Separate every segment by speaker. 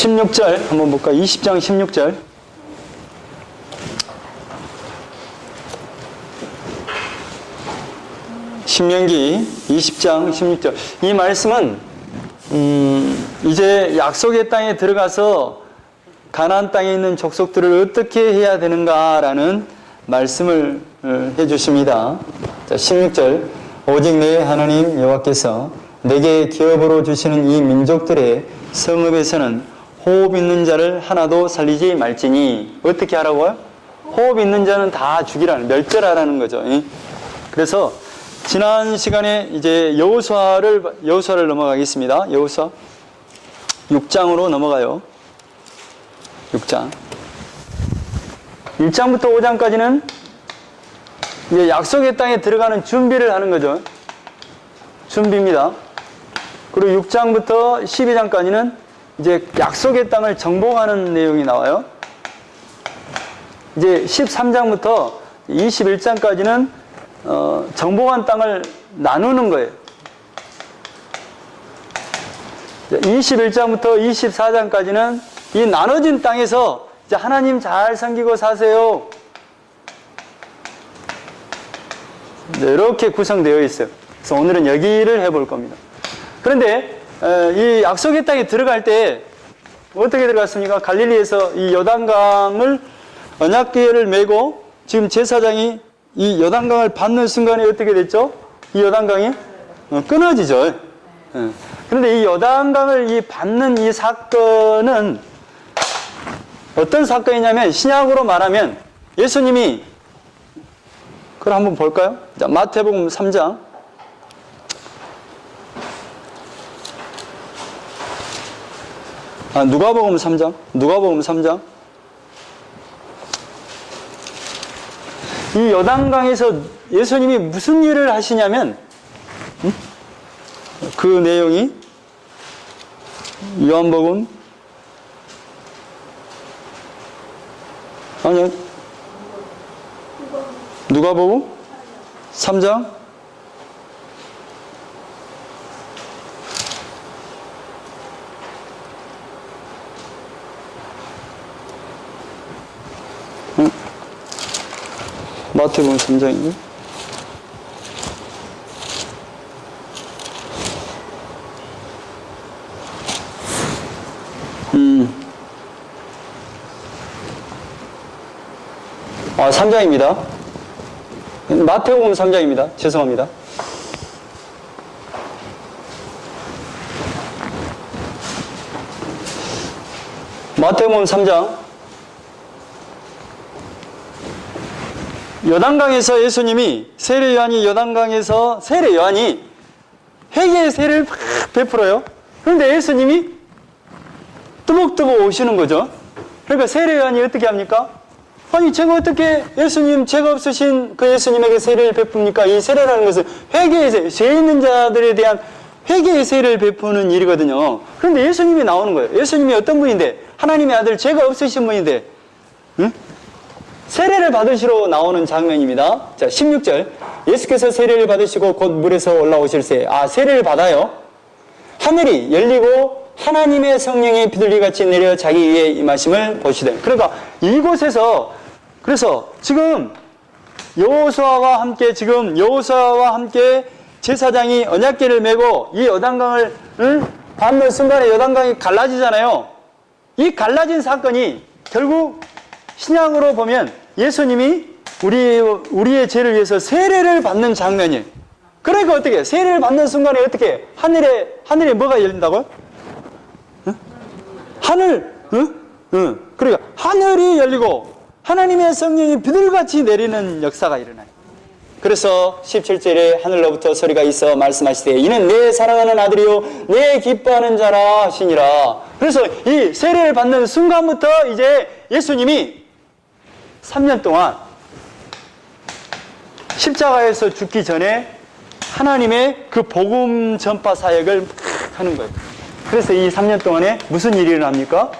Speaker 1: 16절 한번 볼까? 20장 16절. 신명기 20장 16절. 이 말씀은 이제 약속의 땅에 들어가서 가나안 땅에 있는 족속들을 어떻게 해야 되는가라는 말씀을 해주십니다. 자, 16절. 오직 내 하나님 여호와께서 내게 기업으로 주시는 이 민족들의 성읍에서는 호흡 있는 자를 하나도 살리지 말지니. 어떻게 하라고요? 호흡 있는 자는 다 죽이라는, 멸절하라는 거죠. 그래서 지난 시간에 이제 여호수아를 넘어가겠습니다. 여호수아 6장으로 넘어가요. 6장 1장부터 5장까지는 이제 약속의 땅에 들어가는 준비를 하는 거죠. 준비입니다. 그리고 6장부터 12장까지는 이제 약속의 땅을 정복하는 내용이 나와요. 이제 13장부터 21장까지는 정복한 땅을 나누는 거예요. 21장부터 24장까지는 이 나눠진 땅에서 이제 하나님 잘 섬기고 사세요. 이렇게 구성되어 있어요. 그래서 오늘은 여기를 해볼 겁니다. 그런데 이 약속의 땅에 들어갈 때 어떻게 들어갔습니까? 갈릴리에서 이 요단강을 언약궤를 메고 지금 제사장이 이 요단강을 받는 순간에 어떻게 됐죠? 이 요단강이 끊어지죠. 그런데 이 요단강을 이 받는 이 사건은 어떤 사건이냐면, 신약으로 말하면 예수님이, 그걸 한번 볼까요? 자, 마태복음 3장. 누가복음 3장. 누가복음 3장. 이 요단강에서 예수님이 무슨 일을 하시냐면, 그 내용이 요한복음, 아니요, 누가복음 3장. 마태복음 3장이요. 아, 3장입니다. 마태복음 3장입니다. 죄송합니다. 마태복음 3장. 요단강에서 예수님이, 세례요한이 요단강에서 세례요한이 회개의 세례를 막 베풀어요. 그런데 예수님이 뚜벅뚜벅 오시는 거죠. 그러니까 세례요한이 어떻게 합니까? 아니, 제가 어떻게 예수님, 죄가 없으신 그 예수님에게 세례를 베풉니까? 이 세례라는 것은 회개의 세, 죄 있는 자들에 대한 회개의 세례를 베푸는 일이거든요. 그런데 예수님이 나오는 거예요. 예수님이 어떤 분인데? 하나님의 아들, 죄가 없으신 분인데, 응? 세례를 받으시러 나오는 장면입니다. 자, 16절. 예수께서 세례를 받으시고 곧 물에서 올라오실세. 세례를 받아요. 하늘이 열리고 하나님의 성령이 비둘기같이 내려 자기 위에 임하심을 보시되. 그러니까 이곳에서, 그래서 지금 여호수아와 함께 제사장이 언약궤를 메고 이 요단강을 받는 순간에 요단강이 갈라지잖아요. 이 갈라진 사건이 결국 신약으로 보면 예수님이 우리의 죄를 위해서 세례를 받는 장면이에요. 그러니까 어떻게, 세례를 받는 순간에 어떻게, 하늘에 뭐가 열린다고요? 응? 하늘, 그러니까 하늘이 열리고 하나님의 성령이 비둘기같이 내리는 역사가 일어나요. 그래서 17절에 하늘로부터 소리가 있어 말씀하시되 이는 내 사랑하는 아들이요 내 기뻐하는 자라 하시니라. 그래서 이 세례를 받는 순간부터 이제 예수님이 3년 동안 십자가에서 죽기 전에 하나님의 그 복음 전파 사역을 막 하는 거예요. 그래서 이 3년 동안에 무슨 일이 일어납니까?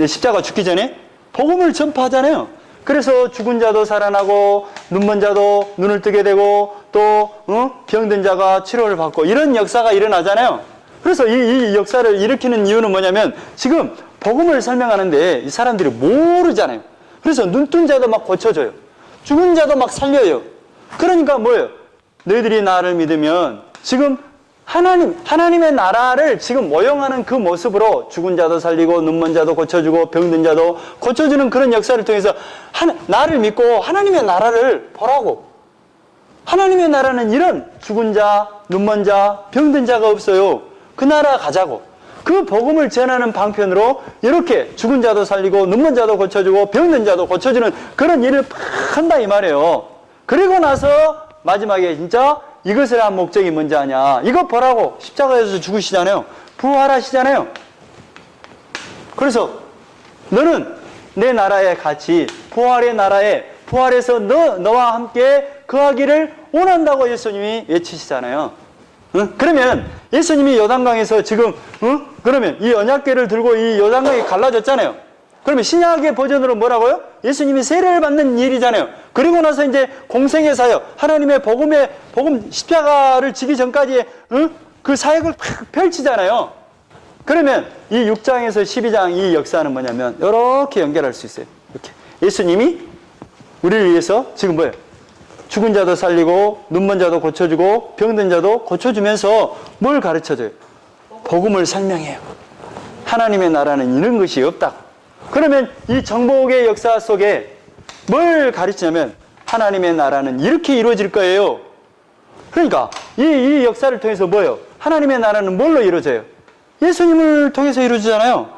Speaker 1: 십자가 죽기 전에 복음을 전파하잖아요. 그래서 죽은 자도 살아나고 눈먼 자도 눈을 뜨게 되고 또 병든 자가 치료를 받고 이런 역사가 일어나잖아요. 그래서 이 역사를 일으키는 이유는 뭐냐면 지금 복음을 설명하는데 이 사람들이 모르잖아요. 그래서 눈뜬 자도 막 고쳐줘요. 죽은 자도 막 살려요. 그러니까 뭐예요? 너희들이 나를 믿으면 지금 하나님의 나라를 지금 모형하는 그 모습으로 죽은 자도 살리고 눈먼 자도 고쳐주고 병든 자도 고쳐주는 그런 역사를 통해서 나를 믿고 하나님의 나라를 보라고. 하나님의 나라는 이런 죽은 자, 눈먼 자, 병든 자가 없어요. 그 나라 가자고. 그 복음을 전하는 방편으로 이렇게 죽은 자도 살리고 눈먼 자도 고쳐주고 병든 자도 고쳐주는 그런 일을 팍 한다 이 말이에요. 그리고 나서 마지막에 진짜 이것을 한 목적이 뭔지 아냐. 이거 보라고. 십자가에서 죽으시잖아요. 부활하시잖아요. 그래서 너는 내 나라에 같이 부활의 나라에 부활해서 너와 함께 거하기를 원한다고 예수님이 외치시잖아요. 응? 그러면 예수님이 요단강에서 지금 그러면 이 언약궤를 들고 이 요단강이 갈라졌잖아요. 그러면 신약의 버전으로 뭐라고요? 예수님이 세례를 받는 일이잖아요. 그리고 나서 이제 공생의 사역, 하나님의 복음 십자가를 지기 전까지 그 사역을 팍 펼치잖아요. 그러면 이 6장에서 12장 이 역사는 뭐냐면 이렇게 연결할 수 있어요. 이렇게 예수님이 우리를 위해서 지금 뭐예요? 죽은 자도 살리고 눈먼 자도 고쳐주고 병든 자도 고쳐주면서 뭘 가르쳐줘요? 복음을 설명해요. 하나님의 나라는 이런 것이 없다고. 그러면 이 정복의 역사 속에 뭘 가르치냐면 하나님의 나라는 이렇게 이루어질 거예요. 그러니까 이 역사를 통해서 뭐예요? 하나님의 나라는 뭘로 이루어져요? 예수님을 통해서 이루어지잖아요.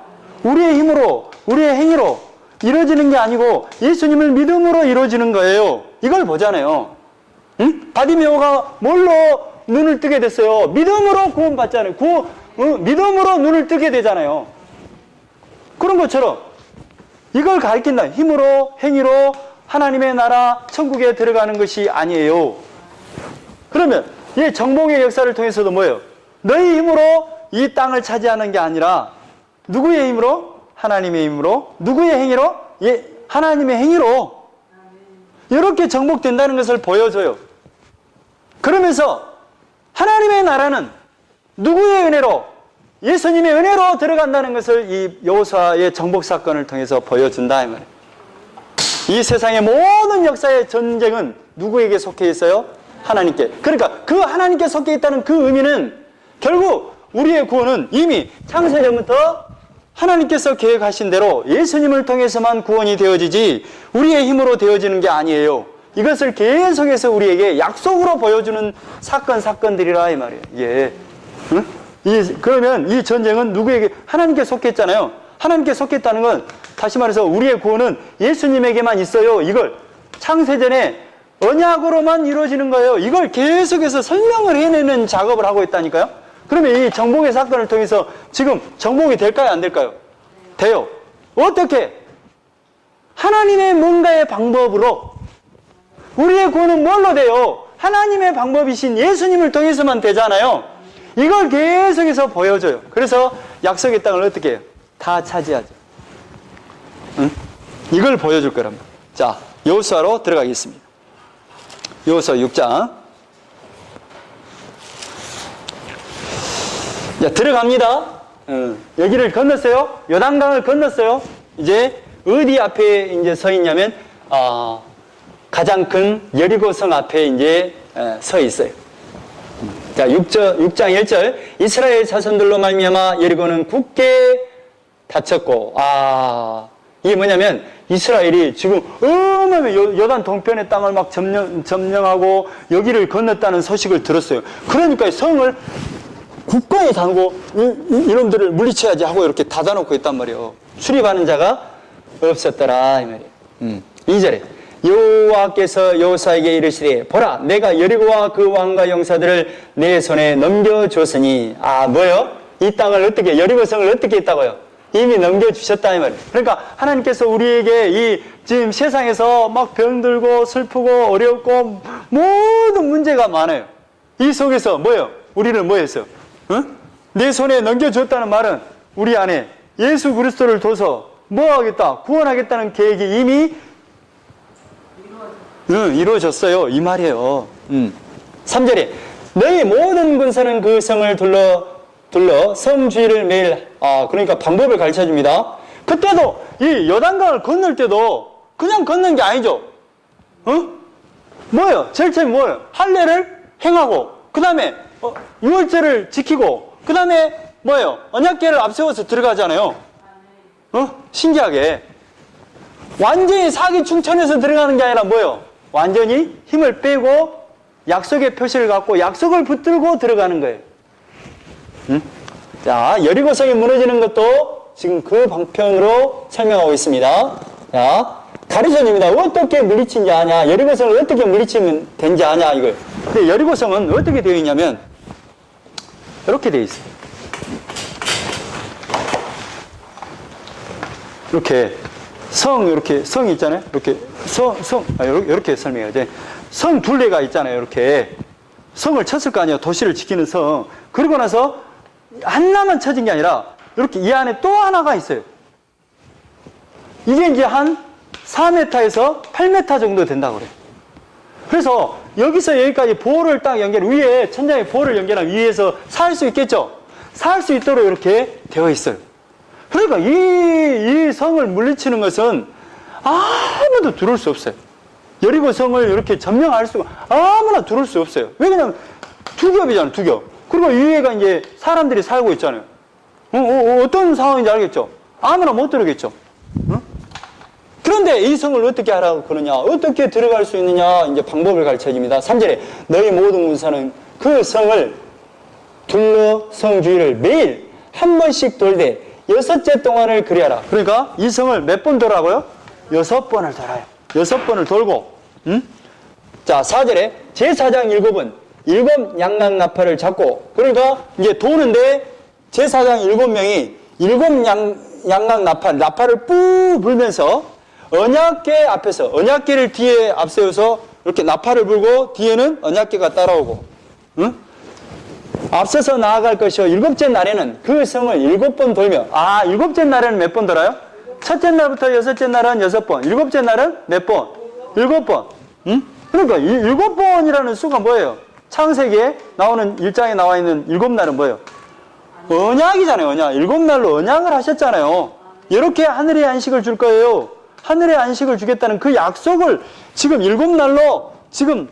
Speaker 1: 우리의 힘으로, 우리의 행위로 이루어지는 게 아니고 예수님을 믿음으로 이루어지는 거예요. 이걸 보잖아요. 응? 바디메오가 뭘로 눈을 뜨게 됐어요? 믿음으로 구원받잖아요. 믿음으로 눈을 뜨게 되잖아요. 그런 것처럼 이걸 가리킨다. 힘으로, 행위로 하나님의 나라, 천국에 들어가는 것이 아니에요. 그러면 이 정복의 역사를 통해서도 뭐예요? 너희 힘으로 이 땅을 차지하는 게 아니라 누구의 힘으로? 하나님의 힘으로. 누구의 행위로? 하나님의 행위로. 이렇게 정복된다는 것을 보여줘요. 그러면서 하나님의 나라는 누구의 은혜로? 예수님의 은혜로 들어간다는 것을 이 여호수아의 정복 사건을 통해서 보여준다 이 말이에요. 이 세상의 모든 역사의 전쟁은 누구에게 속해 있어요? 하나님께. 그러니까 그 하나님께 속해 있다는 그 의미는 결국 우리의 구원은 이미 창세전부터 하나님께서 계획하신 대로 예수님을 통해서만 구원이 되어지지 우리의 힘으로 되어지는 게 아니에요. 이것을 계속해서 우리에게 약속으로 보여주는 사건들이라 이 말이에요. 이게 응? 그러면 이 전쟁은 누구에게? 하나님께 속했잖아요. 하나님께 속했다는 건 다시 말해서 우리의 구원은 예수님에게만 있어요. 이걸 창세전에 언약으로만 이루어지는 거예요. 이걸 계속해서 설명을 해내는 작업을 하고 있다니까요. 그러면 이 정복의 사건을 통해서 지금 정복이 될까요? 안 될까요? 돼요. 어떻게? 하나님의 뭔가의 방법으로. 우리의 구원은 뭘로 돼요? 하나님의 방법이신 예수님을 통해서만 되잖아요. 이걸 계속해서 보여줘요. 그래서 약속의 땅을 어떻게 해요? 다 차지하죠. 응? 이걸 보여줄 거랍니다. 자, 여호수아로 들어가겠습니다. 여호수아 6장. 자, 들어갑니다. 여기를 건넜어요. 요단강을 건넜어요. 이제 어디 앞에 이제 서 있냐면 가장 큰 여리고성 앞에 이제 서 있어요. 자, 6장 1절. 이스라엘 자손들로 말미암아 여리고는 굳게 닫혔고. 이게 뭐냐면 이스라엘이 지금 어마어마하게 요단 동편의 땅을 막 점령하고 여기를 건넜다는 소식을 들었어요. 그러니까 성을 굳건히 닫고 이놈들을 물리쳐야지 하고 이렇게 닫아놓고 있단 말이에요. 출입하는 자가 없었더라 이 말이에요. 2절에 여호와께서 여호수아에게 이르시되 보라 내가 여리고와 그 왕과 용사들을 내 손에 넘겨줬으니 뭐요? 이 땅을 어떻게 여리고성을 어떻게 했다고요? 이미 넘겨주셨다 이 말이에요. 그러니까 하나님께서 우리에게 이 지금 세상에서 막 병들고 슬프고 어렵고 모든 문제가 많아요. 이 속에서 뭐예요? 우리를 뭐 했어요? 응? 내 손에 넘겨줬다는 말은 우리 안에 예수 그리스도를 둬서 뭐 하겠다? 구원하겠다는 계획이 이미 이루어졌어요. 이 말이에요. 3절에 너희 모든 군사는 그 성을 둘러 둘러 성주의를 매일 그러니까 방법을 가르쳐 줍니다. 그때도 이 요단강을 건널 때도 그냥 건넌 게 아니죠. 뭐예요? 제일 처음에 뭐예요? 할례를 행하고 그 다음에 유월절을 지키고 그 다음에 뭐예요? 언약궤를 앞세워서 들어가잖아요. 신기하게 완전히 사기충천해서 들어가는 게 아니라 뭐예요? 완전히 힘을 빼고 약속의 표시를 갖고 약속을 붙들고 들어가는 거예요. 자, 여리고성이 무너지는 것도 지금 그 방편으로 설명하고 있습니다. 자, 가르쳐줍니다. 어떻게 물리친지 아냐? 여리고성을 어떻게 물리치면 된지 아냐? 이거예요. 근데 여리고성은 어떻게 되어 있냐면 이렇게 되어 있어요. 이렇게 이렇게 성이 있잖아요. 이렇게 이렇게 설명해야 돼. 성 둘레가 있잖아요. 이렇게 성을 쳤을 거 아니에요. 도시를 지키는 성. 그러고 나서 하나만 쳐진 게 아니라 이렇게 이 안에 또 하나가 있어요. 이게 이제 한 4m에서 8m 정도 된다고 그래요. 그래서 여기서 여기까지 보호를 딱 위에 천장에 보호를 연결한 위에서 살 수 있겠죠. 살 수 있도록 이렇게 되어 있어요. 그러니까 이 성을 물리치는 것은 아무도 들어올 수 없어요. 여리고 성을 이렇게 점령할 수가 아무나 들어올 수 없어요. 왜냐면 두 겹이잖아요, 두 겹. 그리고 위에가 이제 사람들이 살고 있잖아요. 어떤 상황인지 알겠죠? 아무나 못 들어오겠죠. 그런데 이 성을 어떻게 하라고 그러냐? 어떻게 들어갈 수 있느냐? 이제 방법을 가르쳐 줍니다. 3절에 너희 모든 군사는 그 성을 둘러 성 주위를 매일 한 번씩 돌되 6째 동안을 그리하라. 그러니까 이 성을 몇 번 돌아고요? 6번을 돌아요. 6번을 돌고, 자, 4절에 제사장 7은 7 양각 나팔을 잡고, 그러니까 이제 도는데 제사장 7명이 7 양각 나팔을 뿌 불면서 언약궤 앞에서, 언약궤를 뒤에 앞세워서 이렇게 나팔을 불고 뒤에는 언약궤가 따라오고, 앞서서 나아갈 것이요. 7째 날에는 그 성을 7번 돌며, 7째 날에는 몇 번 돌아요? 첫째 날부터 6째 날은 6번, 7째 날은 몇 번? 7번. 그러니까 7번이라는 수가 뭐예요? 창세기에 나오는 1장에 나와 있는 7날은 뭐예요? 언약이잖아요, 언약. 7날로 언약을 하셨잖아요. 이렇게 하늘의 안식을 줄 거예요. 하늘의 안식을 주겠다는 그 약속을 지금 7날로 지금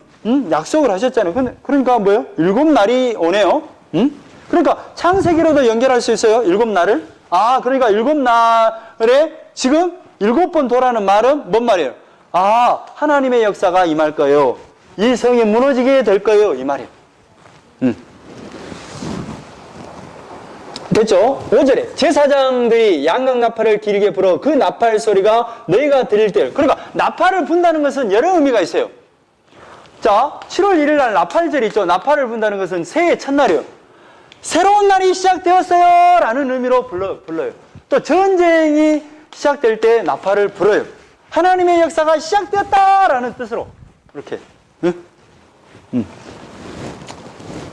Speaker 1: 약속을 하셨잖아요. 그러니까 뭐예요? 7날이 오네요. 그러니까 창세기로도 연결할 수 있어요. 7날을. 그러니까 7날에 지금 7번 도라는 말은 뭔 말이에요? 하나님의 역사가 임할 거예요. 이 성이 무너지게 될 거예요. 이 말이에요. 됐죠? 5절에 제사장들이 양각 나팔을 길게 불어 그 나팔 소리가 너희가 들릴 때, 그러니까 나팔을 분다는 것은 여러 의미가 있어요. 자, 7월 1일 날 나팔절이 있죠. 나팔을 분다는 것은 새해 첫날이에요. 새로운 날이 시작되었어요 라는 의미로 불러요. 또 전쟁이 시작될 때 나팔을 불어요. 하나님의 역사가 시작되었다라는 뜻으로 이렇게.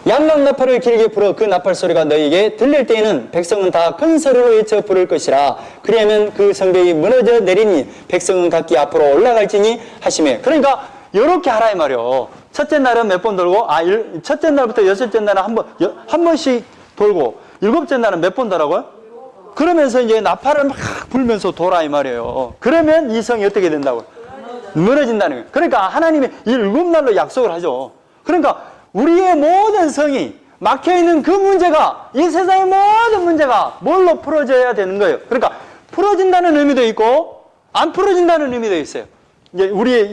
Speaker 1: 양각 나팔을 길게 불어 그 나팔 소리가 너희에게 들릴 때에는 백성은 다 큰 소리로 외쳐 부를 것이라. 그리하면 그 성벽이 무너져 내리니 백성은 각기 앞으로 올라갈지니 하시매. 그러니까 이렇게 하라 이 말이요. 첫째 날은 몇 번 돌고, 첫째 날부터 6째 날은 한 번씩 돌고, 7째 날은 몇 번 돌아고요? 그러면서 이제 나팔을 막 불면서 돌아 이 말이에요. 그러면 이 성이 어떻게 된다고요? 무너진다는 거예요. 그러니까 하나님이 7날로 약속을 하죠. 그러니까 우리의 모든 성이 막혀있는 그 문제가, 이 세상의 모든 문제가 뭘로 풀어져야 되는 거예요. 그러니까 풀어진다는 의미도 있고 안 풀어진다는 의미도 있어요. 이제 우리의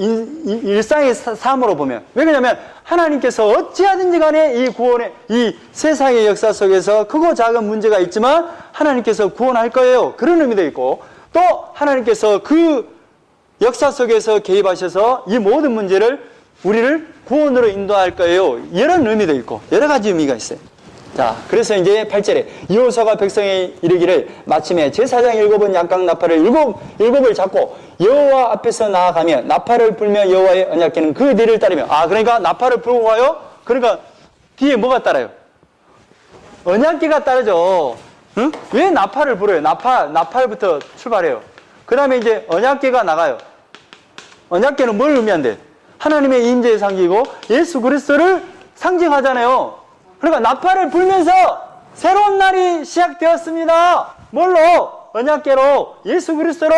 Speaker 1: 일상의 삶으로 보면. 왜 그러냐면 하나님께서 어찌하든지 간에 이 구원의, 이 세상의 역사 속에서 크고 작은 문제가 있지만 하나님께서 구원할 거예요. 그런 의미도 있고, 또 하나님께서 그 역사 속에서 개입하셔서 이 모든 문제를 우리를 구원으로 인도할 거예요. 이런 의미도 있고 여러 가지 의미가 있어요. 자, 그래서 이제 8절에 여호수아가 백성에 이르기를 마침에 제사장 7은 양각 나팔을 7을 잡고 여호와 앞에서 나아가며 나팔을 불며 여호와의 언약궤는 그 뒤를 따르며. 그러니까 나팔을 불고 가요. 그러니까 뒤에 뭐가 따라요? 언약궤가 따르죠. 왜 나팔을 불어요? 나팔부터 출발해요. 그 다음에 이제 언약궤가 나가요. 언약궤는 뭘 의미한대? 하나님의 임재의 상징이고 예수 그리스도를 상징하잖아요. 그러니까 나팔을 불면서 새로운 날이 시작되었습니다. 뭘로? 언약궤로, 예수 그리스도로.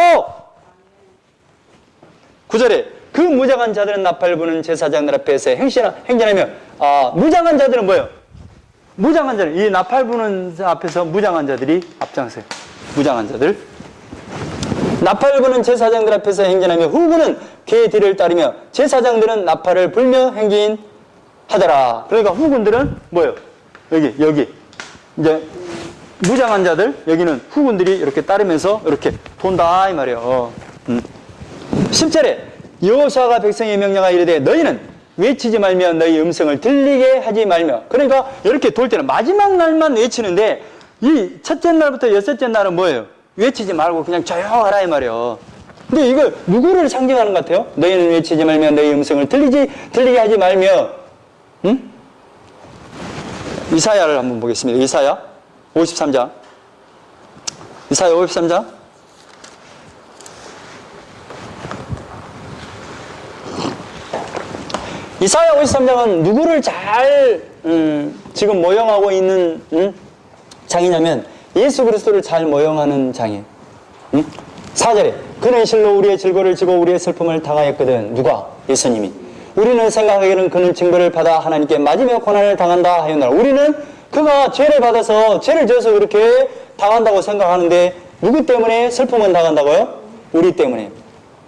Speaker 1: 9절에 그 무장한 자들은 나팔 부는 제사장들 앞에서 행진하며, 무장한 자들은 뭐예요? 무장한 자들, 이 나팔 부는 앞에서 무장한 자들이 앞장서요. 무장한 자들. 나팔 부는 제사장들 앞에서 행진하며 후군은 그의 뒤를 따르며 제사장들은 나팔을 불며 행진하더라. 그러니까 후군들은 뭐예요? 여기 이제 무장한 자들, 여기는 후군들이 이렇게 따르면서 이렇게 돈다 이 말이에요. 10절에 여호수아가 백성의 명령하 이르되 너희는 외치지 말며 너희 음성을 들리게 하지 말며. 그러니까 이렇게 돌 때는 마지막 날만 외치는데 이 첫째 날부터 여섯째 날은 뭐예요? 외치지 말고 그냥 조용하라 이 말이에요. 근데 이거 누구를 상징하는 것 같아요? 너희는 외치지 말며 너희 음성을 들리게 하지 말며. 이사야를 한번 보겠습니다. 이사야 53장. 이사야 53장. 이사야 53장은 누구를 잘 지금 모형하고 있는 장이냐면 예수 그리스도를 잘 모형하는 장이에요. 4절에 그는 실로 우리의 질고를 지고 우리의 슬픔을 당하였거든. 누가? 예수님이. 우리는 생각하기에는 그는 징벌을 받아 하나님께 맞으며 고난을 당한다 하였노라. 우리는 그가 죄를 받아서 죄를 져서 그렇게 당한다고 생각하는데 누구 때문에 슬픔은 당한다고요? 우리 때문에.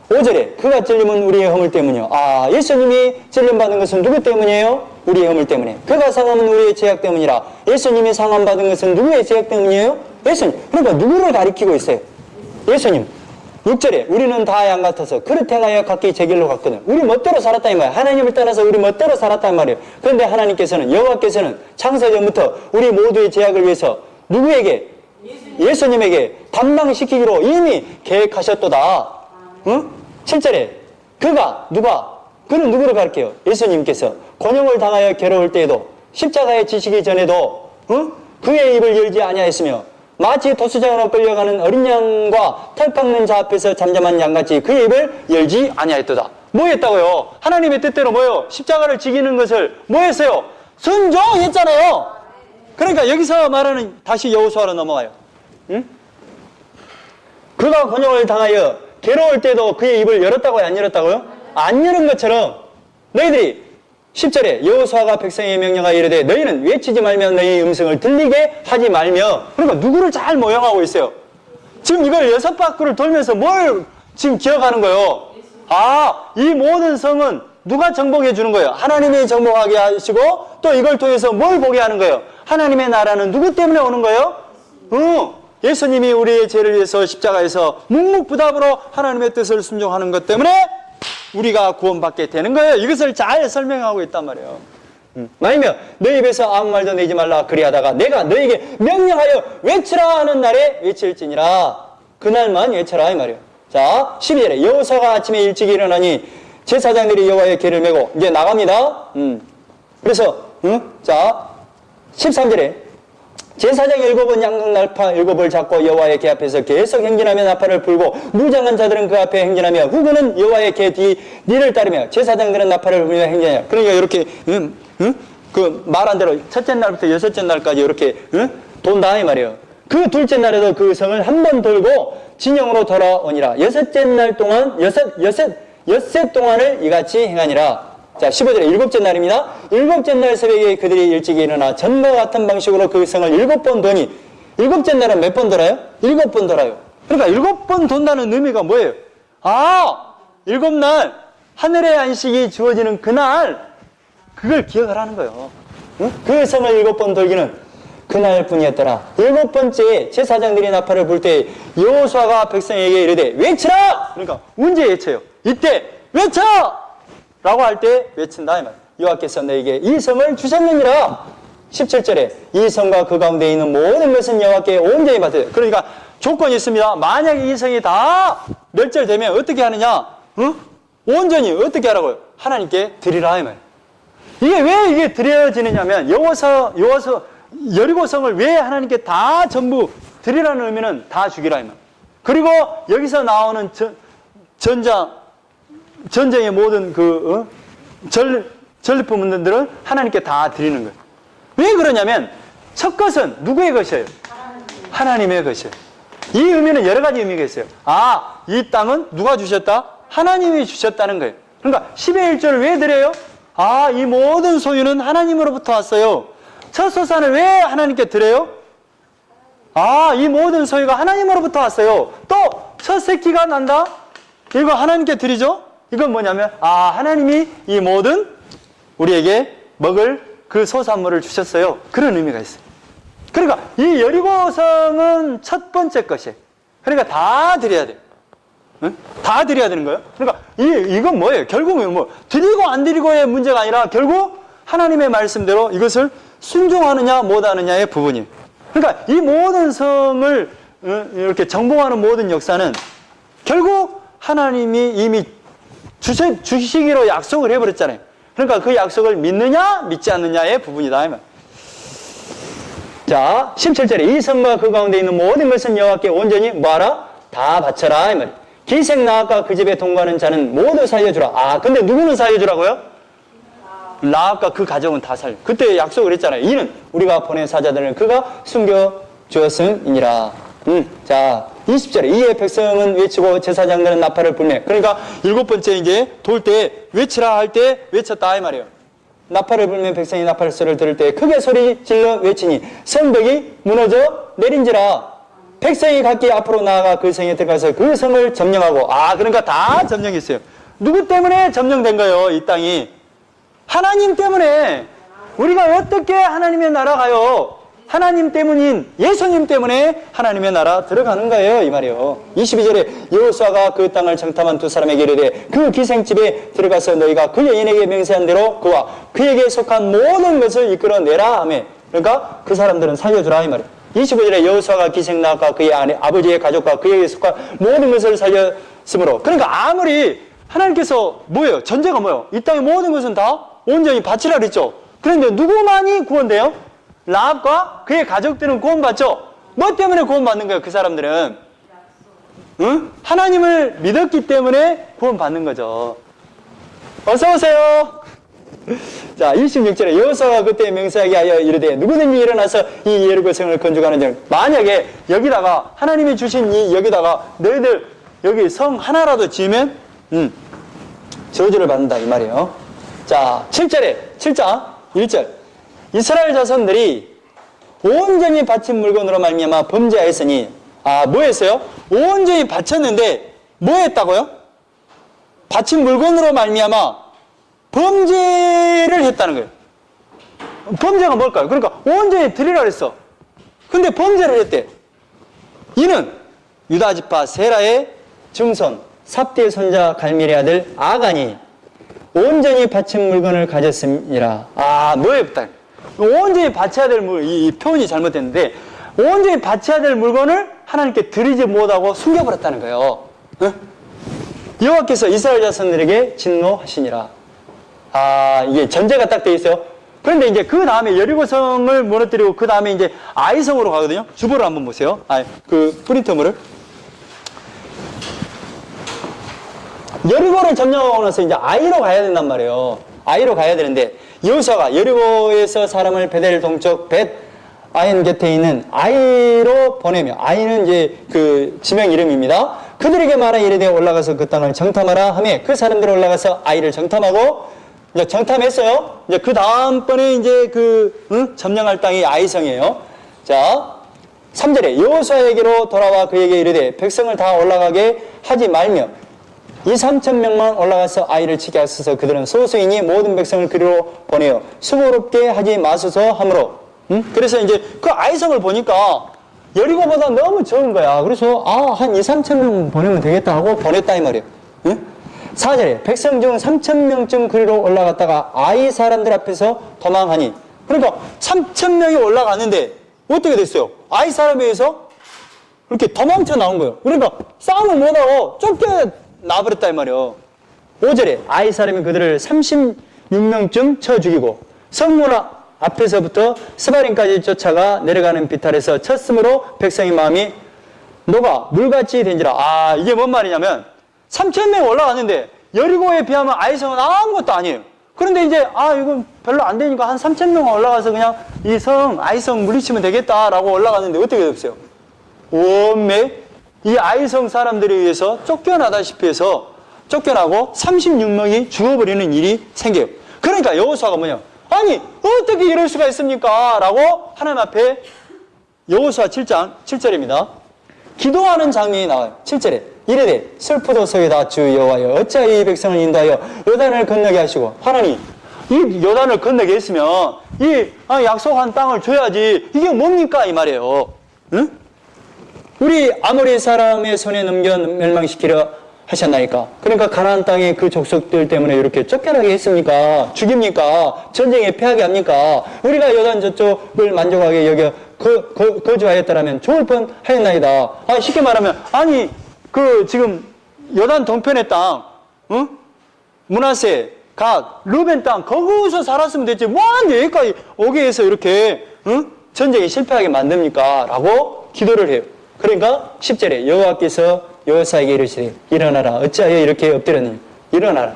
Speaker 1: 5절에 그가 찔림은 우리의 허물 때문이요. 예수님이 찔림받은 것은 누구 때문이에요? 우리의 허물 때문에. 그가 상함은 우리의 죄악 때문이라. 예수님이 상함받은 것은 누구의 죄악 때문이에요? 예수님. 그러니까 누구를 가리키고 있어요? 예수님. 6절에 우리는 다 양 같아서 그릇 행하여 각기 제 길로 갔거든. 우리 멋대로 살았다 이 말이에요. 하나님을 따라서 우리 멋대로 살았단 말이에요. 그런데 하나님께서는, 여호와께서는 창세전부터 우리 모두의 죄악을 위해서 누구에게? 예수님에게 담당시키기로 이미 계획하셨도다. 7절에 그가 누가? 그는 누구를 가르쳐요? 예수님께서 곤욕을 당하여 괴로울 때에도 십자가에 지시기 전에도 그의 입을 열지 아니하였으며 마치 토수장으로 끌려가는 어린 양과 털 깎는 자 앞에서 잠잠한 양같이 그의 입을 열지 아니하였도다. 뭐 했다고요? 하나님의 뜻대로 뭐요? 십자가를 지키는 것을 뭐 했어요? 순종했잖아요. 그러니까 여기서 말하는, 다시 여호수아로 넘어가요. 그가 곤욕을 당하여 괴로울 때도 그의 입을 열었다고요? 안 열었다고요? 안 열은 것처럼 너희들이 10절에 여호수아가 백성의 명령하여 이르되 너희는 외치지 말며 너희 음성을 들리게 하지 말며. 그러니까 누구를 잘 모형하고 있어요? 지금 이걸 6바퀴를 돌면서 뭘 지금 기억하는 거예요? 이 모든 성은 누가 정복해 주는 거예요? 하나님이 정복하게 하시고 또 이걸 통해서 뭘 보게 하는 거예요? 하나님의 나라는 누구 때문에 오는 거예요? 예수님이 우리의 죄를 위해서 십자가에서 묵묵부답으로 하나님의 뜻을 순종하는 것 때문에 우리가 구원받게 되는 거예요. 이것을 잘 설명하고 있단 말이에요. 아니면 너희 입에서 아무 말도 내지 말라 그리하다가 내가 너희에게 명령하여 외치라 하는 날에 외칠지니라. 그날만 외쳐라 이 말이에요. 자, 12절에 여호수아가 아침에 일찍 일어나니 제사장들이 여호와의 궤를 메고 이제 나갑니다. 그래서 자 13절에 제사장 7은 양각 나팔 7을 잡고 여호와의 궤 앞에서 계속 행진하며 나팔을 불고 무장한 자들은 그 앞에 행진하며 후군은 여호와의 궤 뒤를 따르며 제사장들은 나팔을 불며 행진하여. 그러니까 이렇게 그 말한 대로 첫째 날부터 여섯째 날까지 이렇게 돈다 이 말이에요. 그 둘째 날에도 그 성을 한 번 돌고 진영으로 돌아오니라. 여섯째 날 동안 엿새 동안을 이같이 행하니라. 자, 15절에 일곱째 날입니다. 일곱째 날 새벽에 그들이 일찍 일어나 전과 같은 방식으로 그 성을 7번 도니, 일곱째 날은 몇 번 돌아요? 7번 돌아요. 그러니까 7번 돈다는 의미가 뭐예요? 7날 하늘의 안식이 주어지는 그날, 그걸 기억하라는 거예요. 그 성을 7번 돌기는 그날 뿐이었더라. 7번째에 제사장들이 나팔을 불 때 여호수아가 백성에게 이르되 외치라! 그러니까 언제 외쳐요? 이때 외쳐! 라고 할 때 외친다 이 말. 여호와께서 너에게 이 성을 주셨느니라. 17절에 이 성과 그 가운데 있는 모든 것은 여호와께 온전히 받으라. 그러니까 조건이 있습니다. 만약에 이 성이 다 멸절되면 어떻게 하느냐? 온전히 어떻게 하라고요? 하나님께 드리라 이 말. 이게 왜 이게 드려지느냐면 여리고성을 왜 하나님께 다 전부 드리라는 의미는 다 죽이라 이 말. 그리고 여기서 나오는 전쟁의 모든 전리품들을 하나님께 다 드리는 거예요. 왜 그러냐면 첫 것은 누구의 것이에요? 하나님의 것이에요. 이 의미는 여러 가지 의미가 있어요. 아, 이 땅은 누가 주셨다? 하나님이 주셨다는 거예요. 그러니까 10의 1조를 왜 드려요? 아, 이 모든 소유는 하나님으로부터 왔어요. 첫 소산을 왜 하나님께 드려요? 아, 이 모든 소유가 하나님으로부터 왔어요. 또 첫 새끼가 난다? 이거 하나님께 드리죠? 이건 뭐냐면 하나님이 이 모든 우리에게 먹을 그 소산물을 주셨어요. 그런 의미가 있어요. 그러니까 이 여리고성은 첫 번째 것이에요. 그러니까 다 드려야 돼요. 응? 다 드려야 되는 거예요. 그러니까 이건 뭐예요? 결국은 뭐 드리고 안 드리고의 문제가 아니라 결국 하나님의 말씀대로 이것을 순종하느냐 못하느냐의 부분이에요. 그러니까 이 모든 성을 이렇게 정복하는 모든 역사는 결국 하나님이 이미 주시기로 약속을 해버렸잖아요. 그러니까 그 약속을 믿느냐 믿지 않느냐의 부분이다. 자, 17절에 이 성과 그 가운데 있는 모든 것은 여호와께 온전히 뭐하라? 다 바쳐라 이 말이에요. 기생 나앗과 그 집에 동거하는 자는 모두 살려주라. 근데 누구는 살려주라고요? 나앗과 그 가족은 다 살려. 그때 약속을 했잖아요. 이는 우리가 보낸 사자들을 그가 숨겨주었음이니라. 자, 20절에 이에 백성은 외치고 제사장들은 나팔을 불매. 그러니까 7번째 이제 돌 때 외치라 할 때 외쳤다 이 말이에요. 나팔을 불면 백성이 나팔 소리를 들을 때 크게 소리 질러 외치니 성벽이 무너져 내린지라. 백성이 각기 앞으로 나아가 그 성에 들어가서 그 성을 점령하고. 그러니까 다 점령했어요. 누구 때문에 점령된 거예요? 이 땅이 하나님 때문에. 우리가 어떻게 하나님의 나라 가요? 하나님 때문인 예수님 때문에 하나님의 나라 들어가는 거예요 이 말이에요. 22절에 여호수아가 그 땅을 정탐한 두 사람에게 이르되 그 기생집에 들어가서 너희가 그 여인에게 맹세한 대로 그와 그에게 속한 모든 것을 이끌어내라 하며. 그러니까 그 사람들은 살려주라 이 말이에요. 25절에 여호수아가 기생나앗과 그의 아버지의 가족과 그에게 속한 모든 것을 살렸으므로. 그러니까 아무리 하나님께서 뭐예요? 전제가 뭐예요? 이 땅의 모든 것은 다 온전히 바치라 그랬죠. 그런데 누구만이 구원돼요? 라합과 그의 가족들은 구원받죠. 뭐 때문에 구원받는 거예요? 그 사람들은 하나님을 믿었기 때문에 구원받는 거죠. 어서 오세요. 자, 26절에 여호수아가 그때 맹세하게 하여 이르되 누구든지 일어나서 이 여리고성을 건축하는 자, 만약에 여기다가 하나님이 주신 이 여기다가 너희들 여기 성 하나라도 지으면 저주를 받는다 이 말이에요. 자, 7절에 7장 1절 이스라엘 자손들이 온전히 바친 물건으로 말미암아 범죄하였으니. 뭐 했어요? 온전히 바쳤는데 뭐 했다고요? 바친 물건으로 말미암아 범죄를 했다는 거예요. 범죄가 뭘까요? 그러니까 온전히 드리라 그랬어. 근데 범죄를 했대. 이는 유다 지파 세라의 증손 삽디의 손자 갈미의 아들 아간이 온전히 바친 물건을 가졌음이라. 뭐 했다? 온전히 바쳐야 될 이 표현이 잘못됐는데 온전히 바쳐야 될 물건을 하나님께 드리지 못하고 숨겨버렸다는 거예요. 여호와께서 이스라엘 자손들에게 진노하시니라. 이게 전제가 딱 돼 있어요. 그런데 이제 그 다음에 여리고성을 무너뜨리고 그 다음에 이제 아이성으로 가거든요. 주보를 한번 보세요. 그 프린터물을. 여리고를 점령하고 나서 이제 아이로 가야 된단 말이에요. 아이로 가야 되는데 여호수아가 여리고에서 사람을 베델 동쪽 벳 아인 곁에 있는 아이로 보내며. 아이는 이제 그 지명 이름입니다. 그들에게 말하 이르되 올라가서 그 땅을 정탐하라 하며 그 사람들이 올라가서 아이를 정탐하고 이제 정탐했어요. 이제 그 다음번에 이제 점령할 땅이 아이성이에요. 자, 3절에 여호수아에게로 돌아와 그에게 이르되 백성을 다 올라가게 하지 말며 2,3,000명만 올라가서 아이를 치게 하소서. 그들은 소수이니 모든 백성을 그리로 보내어 수고롭게 하지 마소서 하므로. 그래서 이제 그 아이성을 보니까 여리고보다 너무 적은 거야. 그래서 한 2,3,000명 보내면 되겠다 하고 보냈다 이 말이에요. 4절에 백성 중 3,000명쯤 그리로 올라갔다가 아이 사람들 앞에서 도망하니. 그러니까 3,000명이 올라갔는데 어떻게 됐어요? 아이 사람에 의해서 이렇게 도망쳐 나온 거예요. 그러니까 싸움을 못하고 쫓겨 나버렸다 이 말이에요. 5절에 아이 사람이 그들을 36명쯤 쳐 죽이고 성문 앞에서부터 스바림까지 쫓아가 내려가는 비탈에서 쳤으므로 백성의 마음이 녹아 물같이 된지라. 이게 뭔 말이냐면 3,000명 올라갔는데 여리고에 비하면 아이성은 아무것도 아니에요. 그런데 이제 이건 별로 안 되니까 한 3,000명 올라가서 그냥 이 성, 아이성 물리치면 되겠다라고 올라갔는데 어떻게 됐어요? 원매 이 아이성 사람들에 의해서 쫓겨나다시피 해서 쫓겨나고 36명이 죽어버리는 일이 생겨요. 그러니까 여호수아가 뭐냐? 아니 어떻게 이럴 수가 있습니까? 라고 하나님 앞에 여호수아 7장 7절입니다. 기도하는 장면이 나와요. 7절에 이르되 슬프도소이다 주 여호와여 어찌하여 이 백성을 인도하여 요단을 건너게 하시고 하나님 이 요단을 건너게 했으면 이 약속한 땅을 줘야지 이게 뭡니까 이 말이에요. 응? 우리 아모리 사람의 손에 넘겨 멸망시키려 하셨나이까? 그러니까 가나안 땅의 그 족속들 때문에 이렇게 쫓겨나게 했습니까? 죽입니까? 전쟁에 패하게 합니까? 우리가 요단 저쪽을 만족하게 여겨 거주하였다라면 좋을 뻔 하였나이다. 쉽게 말하면 아니 그 지금 요단 동편의 땅, 응? 므낫세, 갓, 루벤 땅 거기서 살았으면 됐지 뭐하는데 여기까지 오게 해서 이렇게 응? 전쟁에 실패하게 만듭니까? 라고 기도를 해요. 그러니까 10절에 여호와께서 여호수아에게 이르시되 일어나라 어찌하여 이렇게 엎드렸느냐 일어나라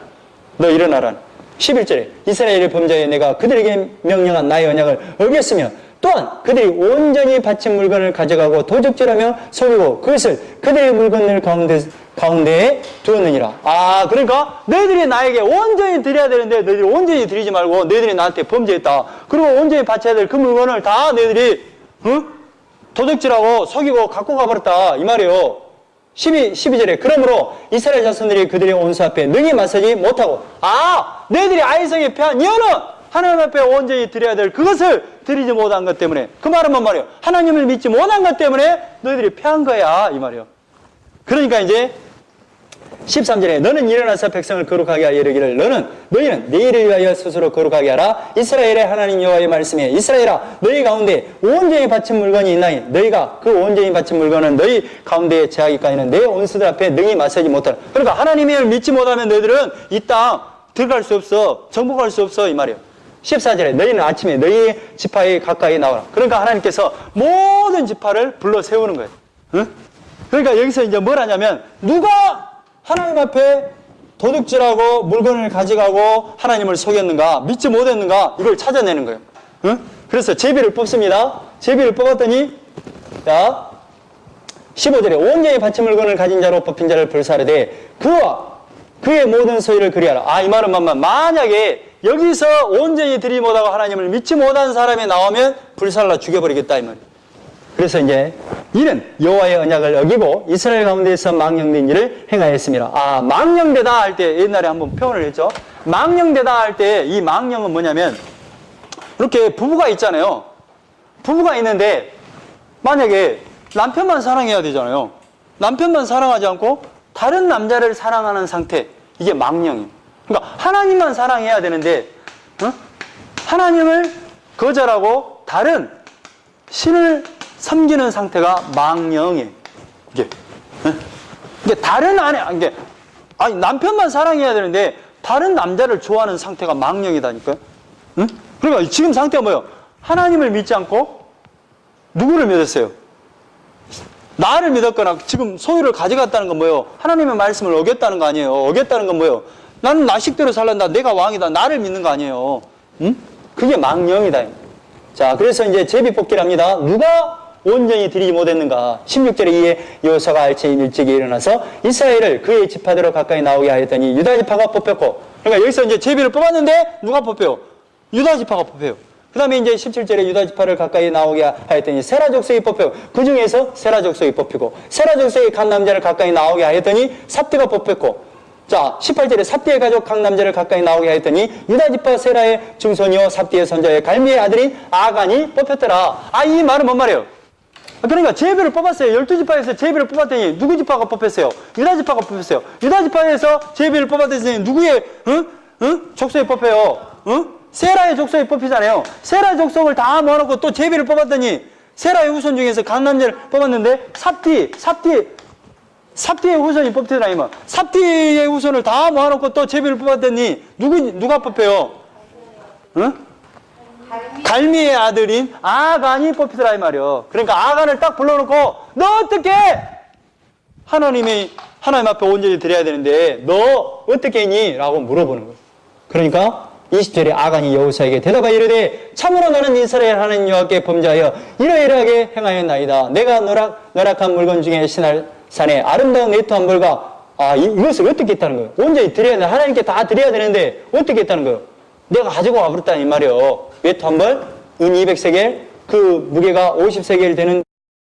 Speaker 1: 너 일어나라. 11절에 이스라엘의 범죄에 내가 그들에게 명령한 나의 언약을 어겼으며 또한 그들이 온전히 바친 물건을 가져가고 도적질하며 속이고 그것을 그들의 물건들 가운데에 두었느니라. 그러니까 너희들이 나에게 온전히 드려야 되는데 너희들이 온전히 드리지 말고 너희들이 나한테 범죄했다. 그리고 온전히 바쳐야 될 그 물건을 다 너희들이 도둑질하고 속이고 갖고 가버렸다 이 말이에요. 12절에 그러므로 이스라엘 자손들이 그들의 온수 앞에 능히 맞서지 못하고 너희들이 아이성에 패한 이유는 하나님 앞에 온전히 드려야 될 그것을 드리지 못한 것 때문에 그 말은 뭔 말이에요? 하나님을 믿지 못한 것 때문에 너희들이 패한 거야 이 말이에요. 그러니까 이제 13절에 너는 일어나서 백성을 거룩하게 하여 이르기를 너희는 내 일을 위하여 스스로 거룩하게 하라. 이스라엘의 하나님 여호와의 말씀에 이스라엘아 너희 가운데 온전히 바친 물건이 있나니 너희가 그 온전히 바친 물건은 너희 가운데에 제하기까지는 내 온수들 앞에 능히 맞서지 못하라. 그러니까 하나님을 믿지 못하면 너희들은 이 땅 들어갈 수 없어 정복할 수 없어 이 말이에요. 14절에 너희는 아침에 너희 지파에 가까이 나오라. 그러니까 하나님께서 모든 지파를 불러 세우는 거예요. 응? 그러니까 여기서 이제 뭘 하냐면 누가 하나님 앞에 도둑질하고 물건을 가져가고 하나님을 속였는가 믿지 못했는가 이걸 찾아내는 거예요. 응? 그래서 제비를 뽑습니다. 제비를 뽑았더니 자 15절에 온전히 바친 물건을 가진 자로 뽑힌 자를 불사르되 그와 그의 모든 소유를 그리하라. 이 말은 만약에 여기서 온전히 드리지 못하고 하나님을 믿지 못한 사람이 나오면 불살라 죽여버리겠다 이 말이에요. 그래서 이제 이는 여호와의 언약을 어기고 이스라엘 가운데에서 망령된 일을 행하였습니다. 망령되다 할 때 옛날에 한번 표현을 했죠. 망령되다 할 때 이 망령은 뭐냐면 이렇게 부부가 있잖아요. 부부가 있는데 만약에 남편만 사랑해야 되잖아요. 남편만 사랑하지 않고 다른 남자를 사랑하는 상태 이게 망령이에요. 그러니까 하나님만 사랑해야 되는데 하나님을 거절하고 다른 신을 섬기는 상태가 망령이에요. 이게 다른 남편만 사랑해야 되는데 다른 남자를 좋아하는 상태가 망령이다니까요. 응? 그러니까 지금 상태가 뭐예요? 하나님을 믿지 않고 누구를 믿었어요? 나를 믿었거나 지금 소유를 가져갔다는 건 뭐예요? 하나님의 말씀을 어겼다는 거 아니에요. 어겼다는 건 뭐예요? 나는 나 식대로 살란다. 내가 왕이다. 나를 믿는 거 아니에요. 응? 그게 망령이다. 자, 그래서 이제 제비 뽑기를 합니다. 누가 온전히 드리지 못했는가? 16절에 이에 여호수아가 알체인 일찍이 일어나서 이스라엘을 그의 지파대로 가까이 나오게 하였더니 유다 지파가 뽑혔고, 그러니까 여기서 이제 제비를 뽑았는데 누가 뽑혀요? 유다 지파가 뽑혀요. 그 다음에 이제 17절에 유다 지파를 가까이 나오게 하였더니 세라 족속이 뽑히고, 그 중에서 세라 족속이 뽑히고, 세라 족속의 간 남자를 가까이 나오게 하였더니 삽디가 뽑혔고, 자 18절에 삽디의 가족 각 남자를 가까이 나오게 하였더니 유다 지파 세라의 중손이요 삽디의 손자의 갈미의 아들인 아간이 뽑혔더라. 이 말은 뭔 말이에요? 그러니까 제비를 뽑았어요. 12지파에서 제비를 뽑았더니 누구 지파가 뽑혔어요? 유다 지파가 뽑혔어요. 유다 지파에서 제비를 뽑았더니 누구의 족속이 뽑혀요? 세라의 족속이 뽑히잖아요. 세라의 족속을 다 모아놓고 또 제비를 뽑았더니 세라의 후손 중에서 강남자를 뽑았는데 삽디의 후손이 뽑히더라 이 말. 삽디의 후손을 다 모아놓고 또 제비를 뽑았더니 누가 뽑혀요? 갈미의 아들인 아간이 뽑히더라 이 말이요. 그러니까 아간을 딱 불러놓고 너 어떻게 하나님 앞에 온전히 드려야 되는데 너 어떻게 했니? 라고 물어보는 거예요. 그러니까
Speaker 2: 20절에 아간이 여호수아에게 대답하여 이르되 참으로 너는 이스라엘 하나님 여호와께 범죄하여 이러이러하게 행하였나이다. 내가 너락한 물건 중에 시날산에 아름다운 네트 한 벌과 이것을 어떻게 했다는 거예요? 온전히 드려야 돼. 하나님께 다 드려야 되는데 어떻게 했다는 거예요? 내가 가지고 와버렸다는 이 말이에요. 네트 한 벌, 은 200세겔, 그 무게가 50세겔 되는